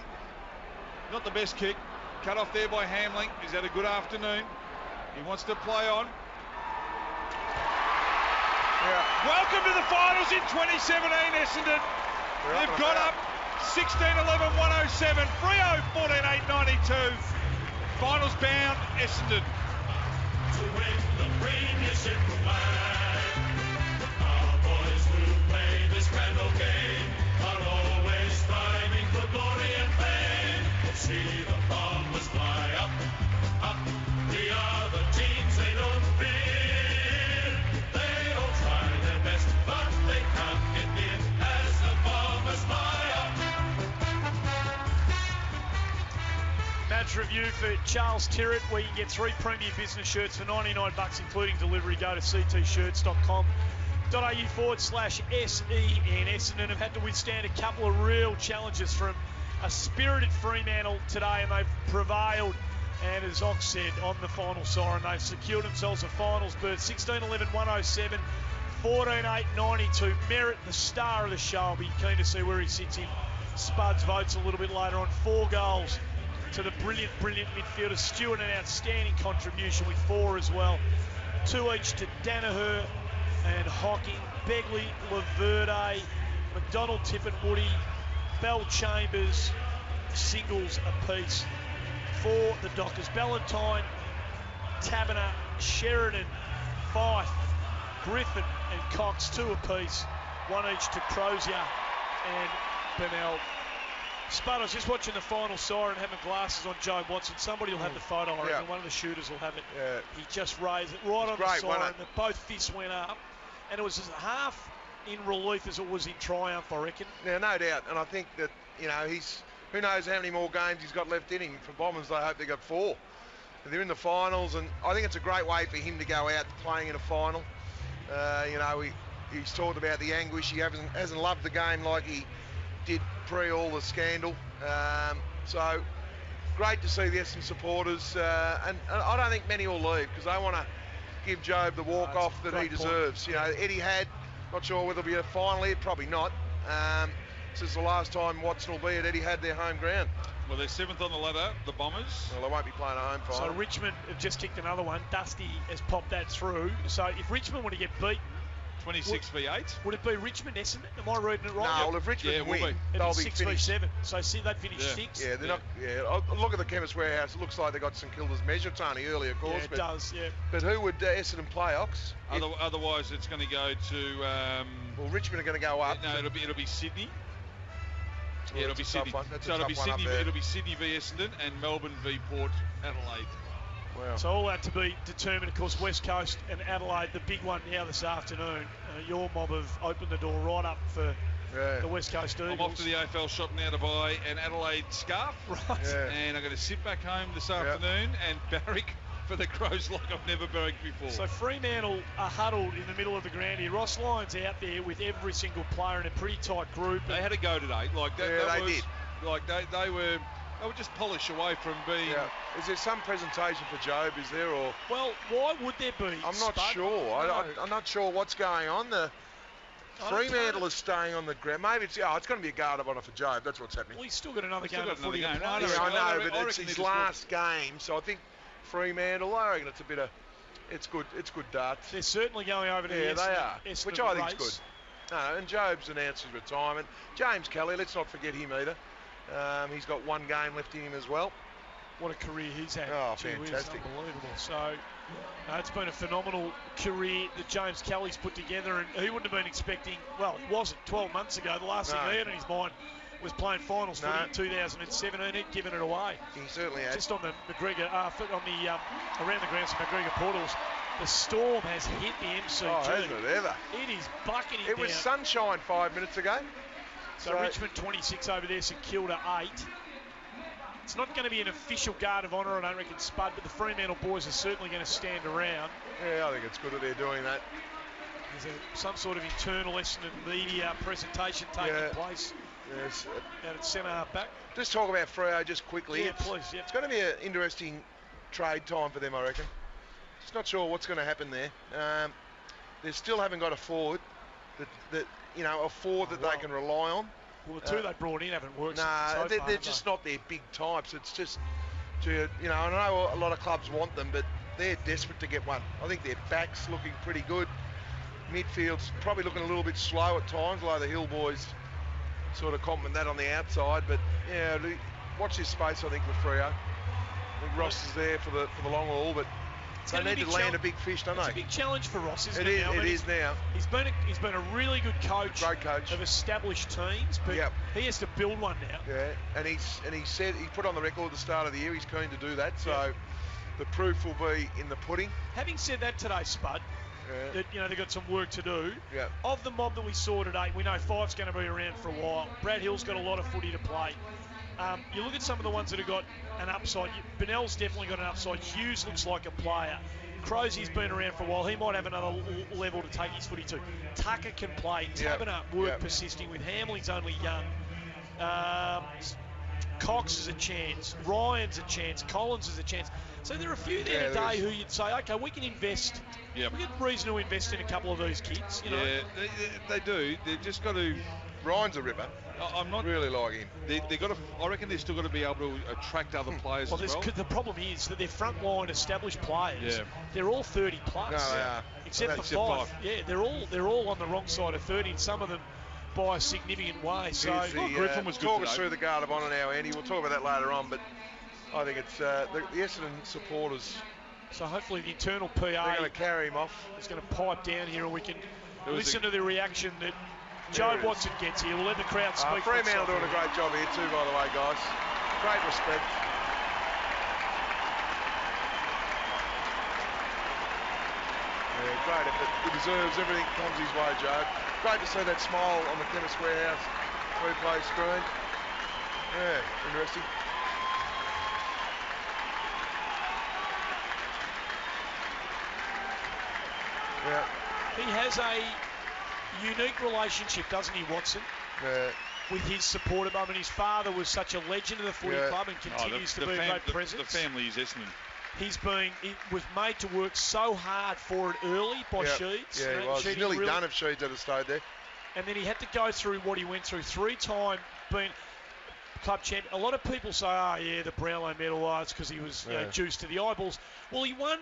Not the best kick. Cut off there by Hamling. He's had a good afternoon. He wants to play on. Yeah. Welcome to the finals in 2017, Essendon. They've got up 16-11, 107. Freo 14-8, 92. Finals bound, Essendon. To win the premiership flag, our boys who play this grand old game are always striving for glory and fame. See the Bombers fly up, up. The other teams they don't fear. They all try their best, but they can't get near as the Bombers fly up. Match review for Charles Tyrrett, where you can get 3 Premier Business shirts for $99, including delivery. Go to ctshirts.com.au/SEN. Essendon have had to withstand a couple of real challenges from a spirited Fremantle today, and they've prevailed. And as Ox said on the final siren, they've secured themselves a finals berth. 16-11, 107, 14-8, 92. Merritt, the star of the show. I'll be keen to see where he sits in Spud's votes a little bit later on. 4 goals to the brilliant midfielder. Stewart, an outstanding contribution with 4 as well. 2 each to Danaher and Hocking. Begley, Laverde, McDonald, Tippett, Woody, Bell Chambers, singles apiece for the Dockers. Ballantyne, Tabiner, Sheridan, Fife, Griffin and Cox, 2 apiece. 1 each to Crozier and Bennell. Spud, I was just watching the final siren, having glasses on Joe Watson. Somebody will have the photo, I reckon. One of the shooters will have it. Yeah. He just raised it right on the siren. Both fists went up. And it was as half in relief as it was in triumph, I reckon. Yeah, no doubt. And I think that, you know, who knows how many more games he's got left in him. For Bombers, they hope they got 4. They're in the finals, and I think it's a great way for him to go out playing in a final. You know, he's talked about the anguish. He hasn't loved the game like he did pre all the scandal. So great to see the Essendon supporters, and I don't think many will leave because they want to give Job the walk-off that he deserves. You know, Etihad, not sure whether it'll be a final here, probably not. This is the last time Watson will be at Etihad, their home ground. Well, they're 7th on the ladder, the Bombers. Well, they won't be playing a home final. So Richmond have just kicked another one. Dusty has popped that through. So if Richmond were to get beaten, 26 v 8. Would it be Richmond, Essendon? Am I reading it right? No, well, if Richmond win, they'll be 6 finished. v 7. So see, they'd finish 6. Yeah, they're not. Yeah, look at the Chemist Warehouse. It looks like they got St Kilda's measure, Tony, earlier, of course. Yeah, it does. Yeah. But who would Essendon play, Ox? Otherwise, it's going to go to. Well, Richmond are going to go up. No, it'll be Sydney. Well, yeah, it'll be Sydney. So it'll be Sydney. It'll be Sydney v Essendon and Melbourne v Port Adelaide. Wow. So all that to be determined. Of course, West Coast and Adelaide, the big one now this afternoon. Your mob have opened the door right up for the West Coast Eagles. I'm off to the AFL shop now to buy an Adelaide scarf. Right. Yeah. And I'm going to sit back home this afternoon and barrack for the Crows like I've never barracked before. So Fremantle are huddled in the middle of the ground here. Ross Lyon's out there with every single player in a pretty tight group. They had a go today. Like that, yeah, they did. Like they were just polished away from being. Yeah. Is there some presentation for Job? Is there, or? Well, why would there be? I'm not sure. I'm not sure what's going on. The Fremantle is staying on the ground. Maybe it's going to be a guard of honour for Job. That's what's happening. Well, he's still got another game. Game. Yeah, I know, but it's his last game, so I think Fremantle. I reckon it's good. It's good darts. They're certainly going over to the Essendon, they are, Essendon which I think race. is good. No, and Job's announced his retirement. James Kelly, let's not forget him either. He's got one game left in him as well. What a career he's had. Oh, Gee, fantastic. Unbelievable. So, it's been a phenomenal career that James Kelly's put together, and he wouldn't have been expecting, well, he wasn't 12 months ago. The last thing he had in his mind was playing finals footy in 2017. He'd given it away. He certainly had. Just on the McGregor, around the grounds of McGregor portals, the storm has hit the MCG. Oh, hasn't it ever? It is bucketing It was sunshine 5 minutes ago. So Richmond 26 over there, St Kilda 8. It's not going to be an official guard of honour, I don't reckon, Spud, but the Fremantle boys are certainly going to stand around. Yeah, I think it's good that they're doing that. There's some sort of internal Essendon media presentation taking place. Yes. Out at centre half back. Just talk about Freo just quickly. Yeah, please. Yeah. It's going to be an interesting trade time for them, I reckon. Just not sure what's going to happen there. They still haven't got a forward that they can rely on. Well, the two they brought in haven't worked. Nah, they're just not their big types. It's just, I know a lot of clubs want them, but they're desperate to get one. I think their back's looking pretty good. Midfield's probably looking a little bit slow at times, although the Hill boys sort of compliment that on the outside. But yeah, watch this space, I think, with Freo. I think Ross is there for the long haul, but they need to land a big fish, don't they? It's a big challenge for Ross, isn't it? Now? It is now. He's been a really good coach. Great coach of established teams, but he has to build one now. Yeah, and he said he put on the record at the start of the year he's keen to do that. So the proof will be in the pudding. Having said that today, Spud, that they've got some work to do. Yeah. Of the mob that we saw today, we know Five's going to be around for a while. Brad Hill's got a lot of footy to play. You look at some of the ones that have got an upside. Bennell's definitely got an upside. Hughes looks like a player. Crozi's been around for a while. He might have another level to take his footy to. Tucker can play. Taberner persisting with. Hamlin's only young. Cox is a chance. Ryan's a chance. Collins is a chance. So there are a few there today who you'd say, okay, we can invest. Yep. We get reason to invest in a couple of these kids. You know? Yeah, they do. They've just got to. Ryan's a ripper. I'm not really like him. They got to. I reckon they've still got to be able to attract other players as well. The problem is that their front line established players. they're all 30 plus. No, they are. Except for Five. Yeah, they're all on the wrong side of 30, and some of them by a significant way. So Griffin was good talk today. us through the guard of honour now, Andy. We'll talk about that later on, but I think it's the Essendon supporters. So hopefully the internal PA they're going to carry him off. Is going to pipe down here, and we can listen to the reaction that Joe Watson gets here. We'll let the crowd speak. Fremantle doing a great job here too, by the way, guys. Great respect. Yeah, great effort. He deserves everything that comes his way, Joe. Great to see that smile on the Chemist Warehouse replay screen. Yeah, interesting. Yeah. He has a unique relationship, doesn't he, Watson? With his supporter. I mean, his father was such a legend of the footy club and continues to be a great presence. The family is Essendon. He was made to work so hard for it early by Sheeds. Yeah, he was. He's nearly done if Sheeds had stayed there. And then he had to go through what he went through. 3-time being club champion. A lot of people say, the Brownlow medal, it's because he was juiced to the eyeballs. Well, he won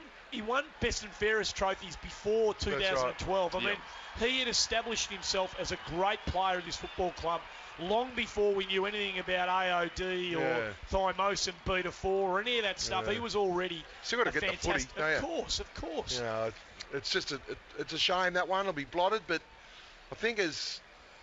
best and fairest trophies before 2012. Right. I mean, he had established himself as a great player at this football club long before we knew anything about AOD or thymosin beta 4 or any of that stuff. He was already still got to get the footy. Of course. Yeah, it's just it's a shame that one will be blotted, but I think as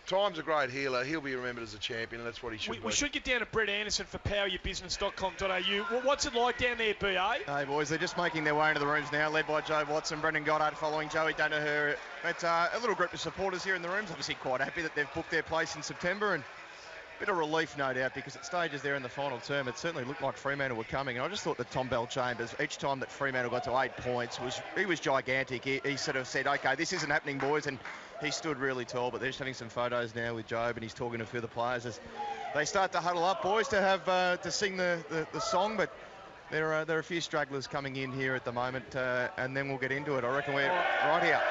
time's a great healer, he'll be remembered as a champion, and that's what he should be. We should get down to Brett Anderson for poweryourbusiness.com.au. What's it like down there, BA? Hey, boys, they're just making their way into the rooms now, led by Joe Watson, Brendan Goddard following Joey Danaher. But a little group of supporters here in the rooms, obviously quite happy that they've booked their place in September, and Bit of relief, no doubt, because at stages there in the final term, it certainly looked like Fremantle were coming. And I just thought that Tom Bell-Chambers, each time that Fremantle got to 8 points, he was gigantic. He sort of said, OK, this isn't happening, boys, and he stood really tall. But they're just having some photos now with Job, and he's talking to a few of the players as they start to huddle up, boys, to have to sing the song. But there are a few stragglers coming in here at the moment, and then we'll get into it. I reckon we're right here.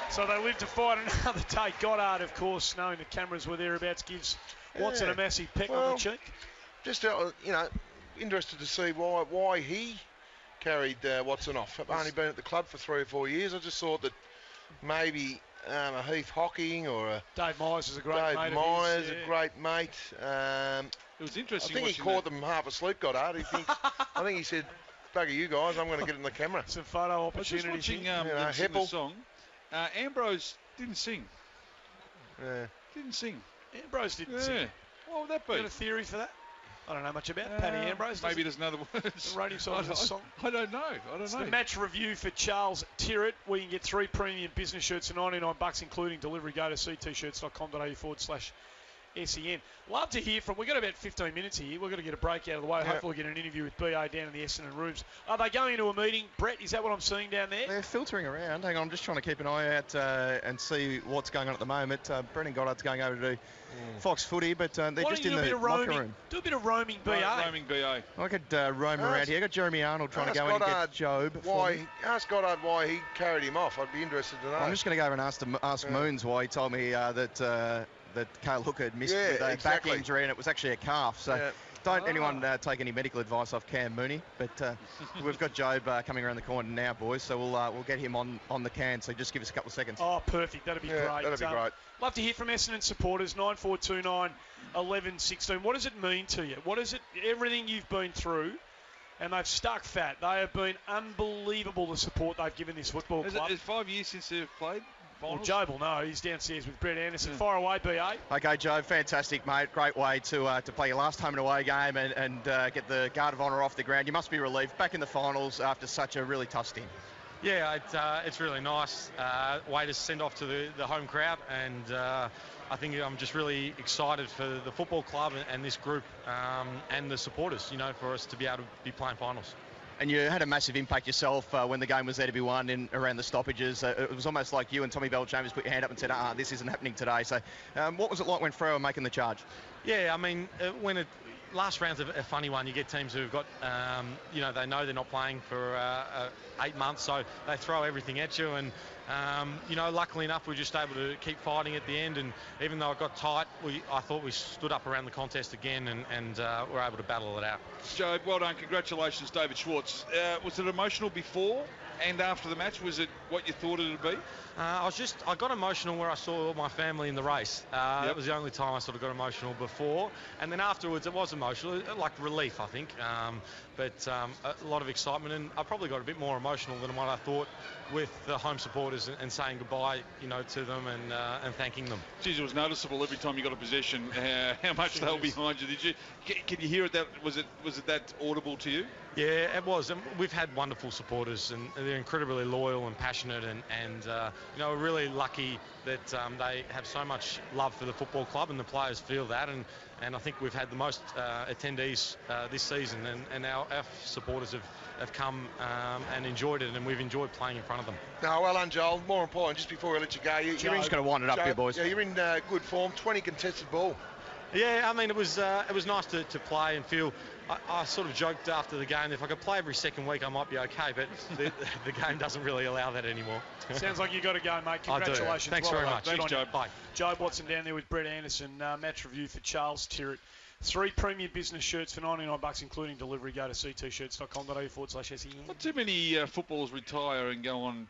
So they live to fight another day. Goddard, of course, knowing the cameras were thereabouts, gives Watson a massive peck on the cheek. Just, interested to see why he carried Watson off. I've only been at the club for 3 or 4 years. I just thought that maybe a Heath Hocking or a... Dave Myers is a great mate. Dave Myers, a great mate. It was interesting. I think he caught them half asleep, Goddard. I think he said, bugger you guys, I'm going to get in the camera. Some photo opportunities. I was just watching the song. Ambrose didn't sing. Yeah. Didn't sing. Ambrose didn't sing. What would that be? Got a theory for that? I don't know much about Paddy Ambrose. Maybe there's another words. The radio song of the song. I don't know. The match review for Charles Tirrett. We can get 3 premium business shirts for $99, including delivery. Go to ctshirts.com.au/SEN. Love to hear from. We've got about 15 minutes here. We've got to get a break out of the way. Yep. Hopefully we'll get an interview with BA down in the Essendon rooms. Are they going into a meeting? Brett, is that what I'm seeing down there? They're filtering around. Hang on, I'm just trying to keep an eye out and see what's going on at the moment. Brendan Goddard's going over to do Fox Footy, but they're just in the locker room. Do a bit of roaming BA. Roaming BA. I could roam around here. I got Jeremy Arnold trying to go in and get Job. Ask Goddard why he carried him off. I'd be interested to know. I'm just going to go over and ask Moons why he told me that Cale Hooker had missed with a back injury, and it was actually a calf. So don't anyone take any medical advice off Cam Mooney. But we've got Job coming around the corner now, boys. So we'll get him on the can. So just give us a couple of seconds. Oh, perfect. That'd be great. That'd be great. Love to hear from Essendon supporters. 9429 11 16. What does it mean to you? What is it? Everything you've been through. And they've stuck fat. They have been unbelievable, the support they've given this football club. It's 5 years since they've played. Well, Job will know. He's downstairs with Brett Anderson. Fire away, BA. Okay, Job, fantastic, mate. Great way to play your last home and away game and get the Guard of Honour off the ground. You must be relieved. Back in the finals after such a really tough stint. Yeah, it's really nice. Way to send off to the home crowd, and I think I'm just really excited for the football club and this group and the supporters, for us to be able to be playing finals. And you had a massive impact yourself when the game was there to be won around the stoppages. It was almost like you and Tommy Bell-Chambers put your hand up and said, this isn't happening today. So what was it like when Freo were making the charge? Yeah, I mean, last round's a funny one. You get teams who've got, they know they're not playing for 8 months, so they throw everything at you. And, luckily enough, we were just able to keep fighting at the end. And even though it got tight, I thought we stood up around the contest again and were able to battle it out. Joe, well done. Congratulations, David Schwartz. Was it emotional before and after the match? Was it what you thought it would be? I got emotional where I saw my family in the race. That was the only time I sort of got emotional before. And then afterwards, it was emotional, like relief, I think. But a lot of excitement, and I probably got a bit more emotional than what I thought with the home supporters and saying goodbye, to them and thanking them. Geez, it was noticeable every time you got a possession how much they were behind you. Did you? Can you hear it? Was it that audible to you? Yeah, it was. And we've had wonderful supporters, and they're incredibly loyal and passionate, and we're really lucky that they have so much love for the football club, and the players feel that. And I think we've had the most attendees this season, and our supporters have come and enjoyed it, and we've enjoyed playing in front of them. No, well done, Joel. More important, just before we let you go, you're just going to wind it up here, boys. Yeah, you're in good form. 20 contested ball. Yeah, I mean, it was nice to play and feel. I sort of joked after the game, if I could play every second week, I might be okay, but the game doesn't really allow that anymore. Sounds like you got to go, mate. Congratulations. I do. Thanks very much. Thanks, Joe. Bye. Job Watson down there with Brett Anderson. Match review for Charles Tirrett. 3 premium business shirts for $99, including delivery. Go to ctshirts.com.au/SEN. Not too many footballers retire and go on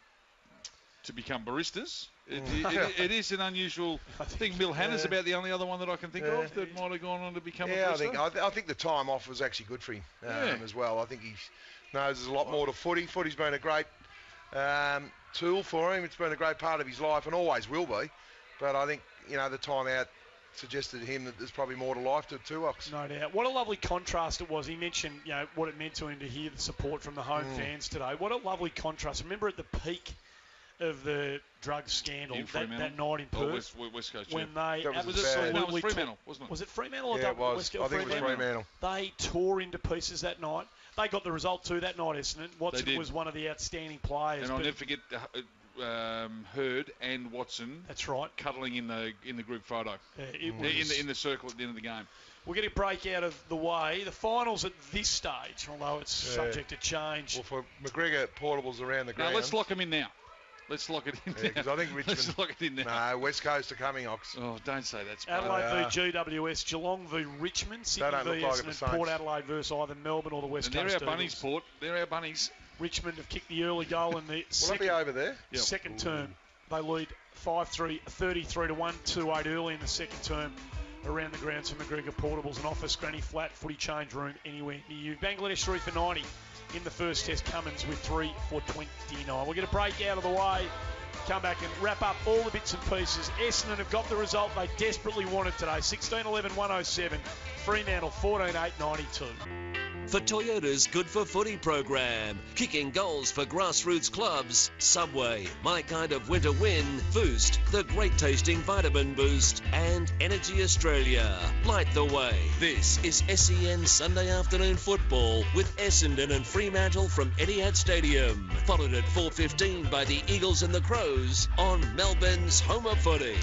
to become baristas. It is an unusual thing. Milhana's about the only other one that I can think of that might have gone on to become a barista. I think the time off was actually good for him as well. I think he knows there's a lot more to footy. Footy's been a great tool for him. It's been a great part of his life and always will be. But I think, the time out suggested to him that there's probably more to life to Tuox. No doubt. What a lovely contrast it was. He mentioned, what it meant to him to hear the support from the home fans today. What a lovely contrast. Remember at the peak of the drug scandal that night in Perth, West Coast, when they absolutely Fremantle, wasn't it? Was it Fremantle or it was. I think it was Fremantle. They tore into pieces that night. They got the result too that night, Essendon. Watson was one of the outstanding players. And I'll never forget Hurd and Watson. That's right. Cuddling in the group photo. In the circle at the end of the game. We'll get a break out of the way. The finals at this stage, although it's subject to change. Well, for McGregor, portables around the ground. Now let's lock them in now. Let's lock it in now. Because I think Richmond... Let's lock it in now. No, West Coast are coming, Ox. Oh, don't say that. Adelaide v GWS, Geelong v Richmond, Sydney v Essendon, Port Adelaide versus either Melbourne or the West Coast. They're our bunnies, Port. They're our bunnies. Richmond have kicked the early goal in the second term. They lead 5-3, 33-1, 2-8 early in the second term. Around the grounds for McGregor portables, an office, granny flat, footy change room anywhere near you. Bangladesh 3 for 90 in the first test. Cummins with 3 for 29. We'll get a break out of the way. Come back and wrap up all the bits and pieces. Essendon have got the result they desperately wanted today. 16-11-107. Fremantle 14-8-92. For Toyota's Good for Footy program, kicking goals for grassroots clubs, Subway, My Kind of Winter Win, Boost, the great tasting vitamin boost, and Energy Australia. Light the way. This is SEN Sunday afternoon football with Essendon and Fremantle from Etihad Stadium. Followed at 4:15 by the Eagles and the Crows on Melbourne's home of footy.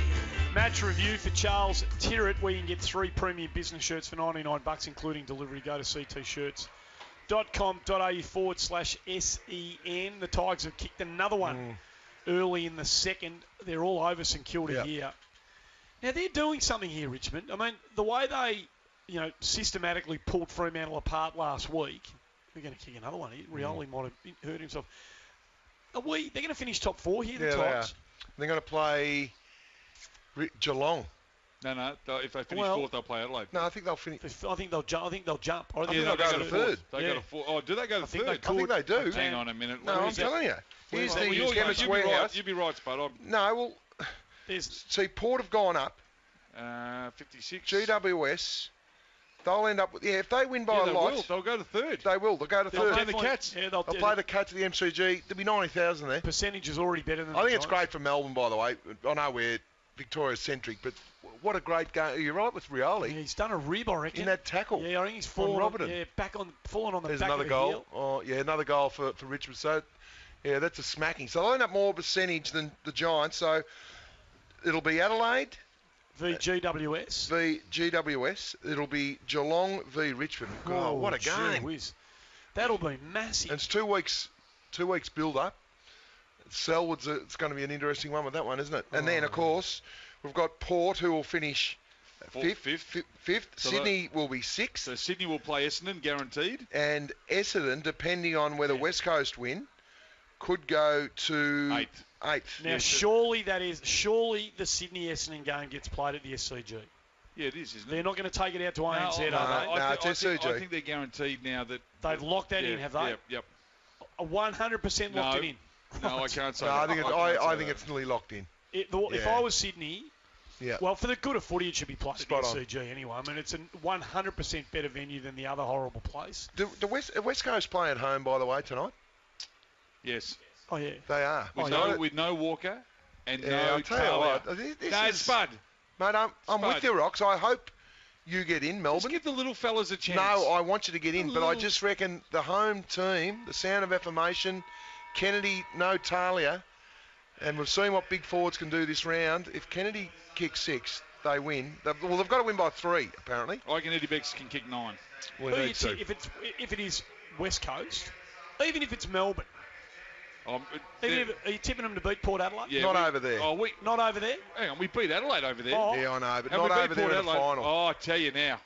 Match review for Charles Tirrett, where you can get 3 premium business shirts for $99, including delivery. Go to ctshirts.com.au/SEN. The Tigers have kicked another one early in the second. They're all over St Kilda here. Now, they're doing something here, Richmond. I mean, the way they, systematically pulled Fremantle apart last week, they're going to kick another one. Rioli might have hurt himself. They're going to finish top 4 here, the Tigers. They're going to play... Geelong. No. If they finish 4th, they'll play Adelaide. No, I think they'll finish. I think they'll jump. I think they'll go to 3rd. They go to 4th. Oh, do they go to 3rd? I think they do. Hang on a minute. No, I'm telling you. Here's the Chemist Warehouse. You'd be right, Spud. No, well, see, Port have gone up. 56. GWS. They'll end up with... if they win by a lot... They'll go to 3rd. They will. They'll go to 3rd. They'll play the Cats. Yeah, they'll play the Cats at the MCG. There'll be 90,000 there. Percentage is already better than I think it's great for Melbourne, by the way. I know we're Victoria-centric, but what a great game. You're right with Rioli. Yeah, he's done a rib, I reckon. In that tackle. Yeah, I think he's fallen on the back of the goal. Heel. Oh, yeah, another goal for Richmond. So, yeah, that's a smacking. So they'll end up more percentage than the Giants. So it'll be Adelaide v GWS. It'll be Geelong v Richmond. God, what a game. Whiz. That'll be massive. And it's 2 weeks build-up. Selwood's it's going to be an interesting one with that one, isn't it? And then, of course, we've got Port, who will finish fifth. So Sydney will be 6th. So Sydney will play Essendon, guaranteed. And Essendon, depending on whether West Coast win, could go to 8th. Now, surely the Sydney Essendon game gets played at the SCG. Yeah, it is, isn't it? They're not going to take it out to ANZ, are they? No, it's SCG. I think they're guaranteed now that... They've locked that in, have they? Yep. 100% locked it in. No, I can't say that. I think it's nearly locked in. If I was Sydney, Yeah. Well, for the good of footy, it should be played at the SCG anyway. I mean, it's a 100% better venue than the other horrible place. Do West Coast play at home, by the way, tonight? Yes. Oh, yeah. They are. With no Walker and no Taylor. No, it's Spud. Mate, I'm with you, Rox. I hope you get in, Melbourne. Just give the little fellas a chance. No, I want you to get in, but I just reckon the home team, the sound of affirmation, Kennedy, no Talia, and we've seen what big forwards can do this round. If Kennedy kicks 6, they win. They've got to win by 3, apparently. I reckon Eddie Becks can kick 9. If it is West Coast, even if it's Melbourne, are you tipping them to beat Port Adelaide? Yeah, not over there. Not over there? Hang on, we beat Adelaide over there. Yeah, I know, but not over there in the final. Oh, I tell you now.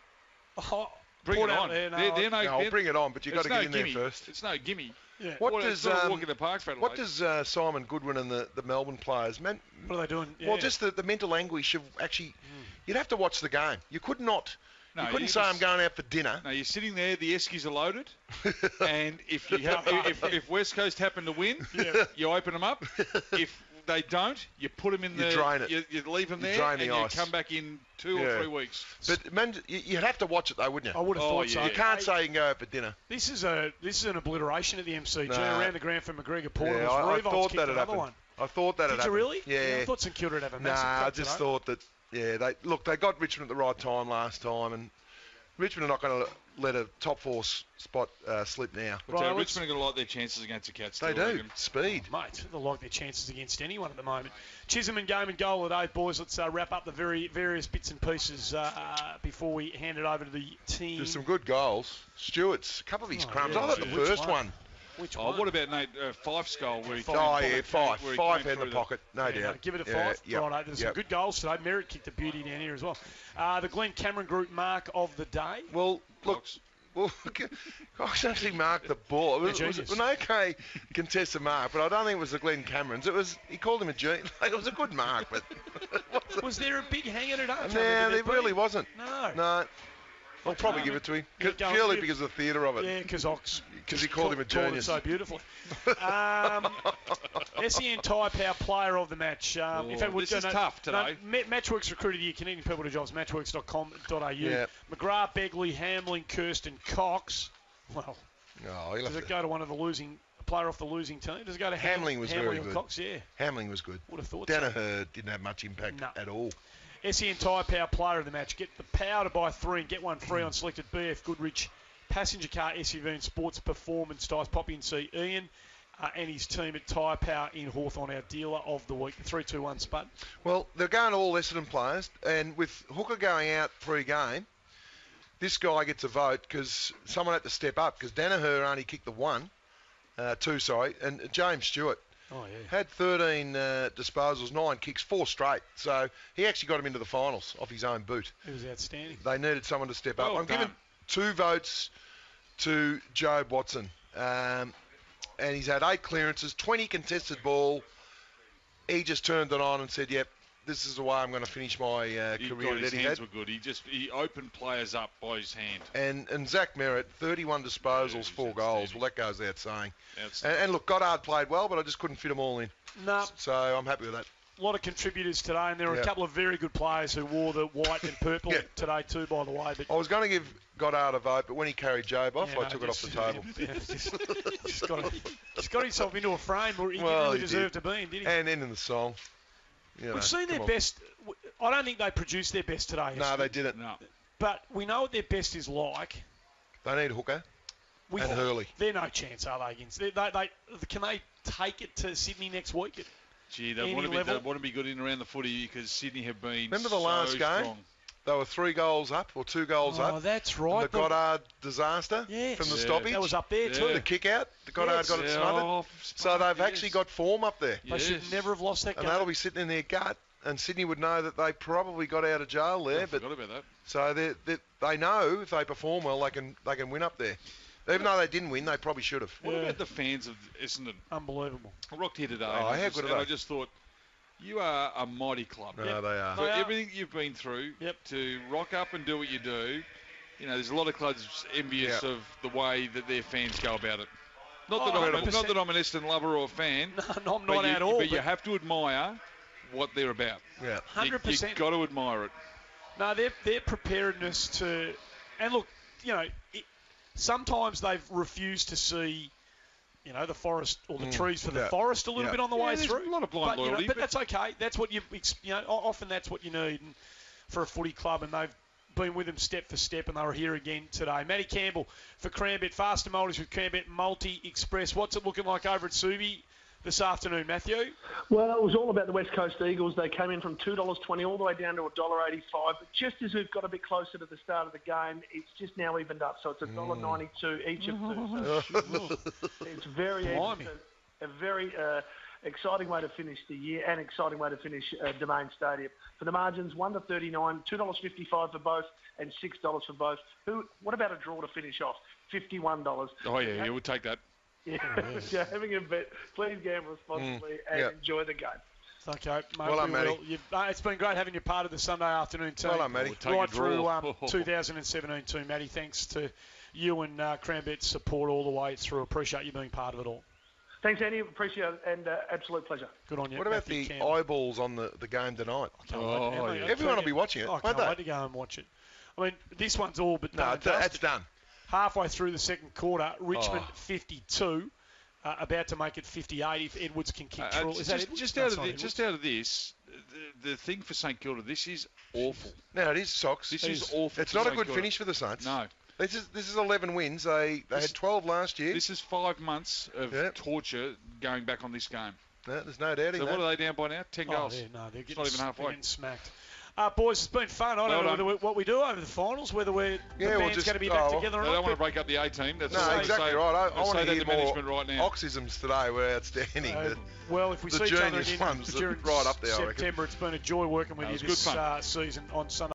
Bring Port it out on. there, no, They're No, I'll bring it on, but you've got to get in there first. It's no gimme. Yeah. What does walk in the park for what does Simon Goodwin and the Melbourne players, man? What are they doing? Yeah. Well, just the mental anguish of actually, you'd have to watch the game. You could not. No, you couldn't you say just- I'm going out for dinner. No, you're sitting there. The Eskies are loaded, and if you have, if West Coast happen to win, you open them up. If they don't, you put them in You drain it. You leave them You there, drain and the you ice. come back in 2 or 3 weeks. But man, you'd have to watch it though, wouldn't I you? would have thought so. You can't say you can go out for dinner. This is an obliteration at the MCG Nah. around the ground for McGregor Porter. Yeah, I Revolt's thought kicked that had another happened. one. I thought that had Did you happened. really? Yeah. I thought St Kilda would have a Nah, massive I crack just today. thought that. Yeah, they got Richmond at the right time last time, and Richmond are not going to let a top 4 spot slip now. But Richmond are going to like their chances against the Cats. They still, I do. reckon. Speed. Mate, they like their chances against anyone at the moment. Chisholm and game and goal at 8, boys. Let's wrap up the various bits and pieces before we hand it over to the team. There's some good goals. Stewart's, a couple of his crumbs. yeah. I thought the Which first one? one. Which Oh, one? what about Nate Fife's goal where he Oh, yeah, Fife. where he Five came in the through pocket, no Yeah, doubt. give it a 5. Yeah, yep, Right, there's some yep. good goals today. Merritt kicked a beauty down here as well. The Glenn Cameron Group mark of the day. Well, look. Well, Cox actually marked the ball. It was an okay contested mark, but I don't think it was the Glenn Camerons. He called him a genius. Like, it was a good mark, but Was there a big hanger today? no, there really wasn't. No. No. I'll probably give it to him. Yeah, go on, Purely give- because of the theatre of it. Yeah, because he called him a Called it genius. so beautifully. SEN Tyre Power player of the match. In fact, this is tough today. Matchworks recruited here, connecting people to jobs, matchworks.com.au. Yeah. McGrath, Begley, Hamling, Kirsten, Cox. Well, No, he'll does have it to. go to one of the losing player off the losing team? Does it go to Hamling was Hamling very or good. Cox? Yeah, Hamling was good. would have thought so. Danaher didn't have much impact No. at all. SEN Tyre Power player of the match. Get the power to buy 3 and get one free on selected BF Goodrich passenger car, SUV and sports performance tyres. Poppy and see Ian and his team at Tyre Power in Hawthorn, our dealer of the week. 3-2-1 Spud. Well, they're going to all Essendon players, and with Hooker going out pre-game, this guy gets a vote because someone had to step up because Danaher only kicked the 2, and James Stewart Oh, yeah. had 13 disposals, 9 kicks, 4 straight. So he actually got him into the finals off his own boot. It was outstanding. They needed someone to step up. Well I'm giving done. 2 votes to Jobe Watson. And he's had 8 clearances, 20 contested ball. He just turned it on and said, yep, this is the way I'm going to finish my career at His Etihad. hands were good. He opened players up by his hand. And Zach Merritt, 31 disposals, he's 4 goals. outstanding. Well, that goes without saying. Outstanding. And look, Goddard played well, but I just couldn't fit them all in. No, So I'm happy with that. a lot of contributors today, and there were a Yeah. couple of very good players who wore the white and purple Yeah. today too, by the way. But I was going to give Goddard a vote, but when he carried Jobe off, yeah, I no, took it off just- the table. yeah, just got himself into a frame where he Well, didn't really he deserve did. to be in, did he? And then in the song. You know, We've seen their come on. best. I don't think they produced their best today. No, they didn't. No. But we know what their best is like. They need Hooker. We, And Hurley. They're no chance, are they? Against they can they take it to Sydney next week? Gee, Any they want level? to be good in around the footy because Sydney have been Remember the so last game? strong. They were 3 goals up or 2 goals Oh, up. that's And right. the Goddard disaster Yes. from the Yeah. stoppage. That was up there Yeah. too. The kick out. The Goddard Yes. got it Yeah, smothered. oh, So they've yes. actually got form up there. They should Yes. never have lost that And game. that'll be sitting in their gut. And Sydney would know that they probably got out of jail there. I But forgot about that. so they know if they perform well, they can win up there. Even though they didn't win, they probably should have. What Yeah. about the fans of Essendon? Unbelievable. I rocked here today. Oh, and how good are and they? I just thought, you are a mighty club. No, Yep. they are. For They are. everything you've been through, Yep. to rock up and do what you do, you know, there's a lot of clubs envious Yeah. of the way that their fans go about it. Not that, Oh, I'm, 100%. not that I'm an Essendon lover or a fan, No, I'm but not you, at all. but you have to admire what they're about. Yeah. 100%. You've got to admire it. No, their preparedness to, and look, you know, sometimes they've refused to see, you know, the forest or the trees for the Yeah. forest a little Yeah. bit on the Yeah, way there's through. a lot of blind but, you know, loyalty, but but- that's okay. That's what often that's what you need for a footy club, and they've been with them step for step, and they were here again today. Matty Campbell for Cranbet, faster multis with Cranbet Multi Express. What's it looking like over at Subi this afternoon, Matthew? Well, it was all about the West Coast Eagles. They came in from $2.20 all the way down to $1.85. But just as we've got a bit closer to the start of the game, it's just now evened up. So it's $1.92 each of two. So it's very even. Blimey. A very Exciting way to finish the year and exciting way to finish Domain Stadium. For the margins, 1 to 39, $2.55 for both and $6 for both. What about a draw to finish off? $51. Oh, yeah, we'll take that. Yeah, if you're having a bet, please gamble responsibly and enjoy the game. Okay, mate. Well done, Matty. It's been great having you part of the Sunday afternoon team. Well done, Matty. Right through 2017 too, Matty. Thanks to you and Cranbet's support all the way through. Appreciate you being part of it all. Thanks, Andy. Appreciate it and absolute pleasure. Good on you. What about the eyeballs on the game tonight? Everyone will be watching it, I can't wait to go and watch it. I mean, this one's all but done. No, that's done. Halfway through the second quarter, Richmond 52. About to make it 58 if Edwards can kick through. Just out of this, the thing for St Kilda, this is awful. No, it is, Sox. This is awful. It's not a good finish for the Saints. No. This is 11 wins. They had 12 last year. This is 5 months of torture going back on this game. No, there's no doubting that. So what are they down by now? 10 goals. They're it's not even halfway. Getting smacked. Boys, it's been fun. I don't know what we do over the finals, whether the band's going to be back together or not. I don't want to break up the A-team. That's exactly right. I want to hear more right now. Oxisms today were outstanding. Well, if we see each other again during right up there, September, it's been a joy working with you this season on Sunday.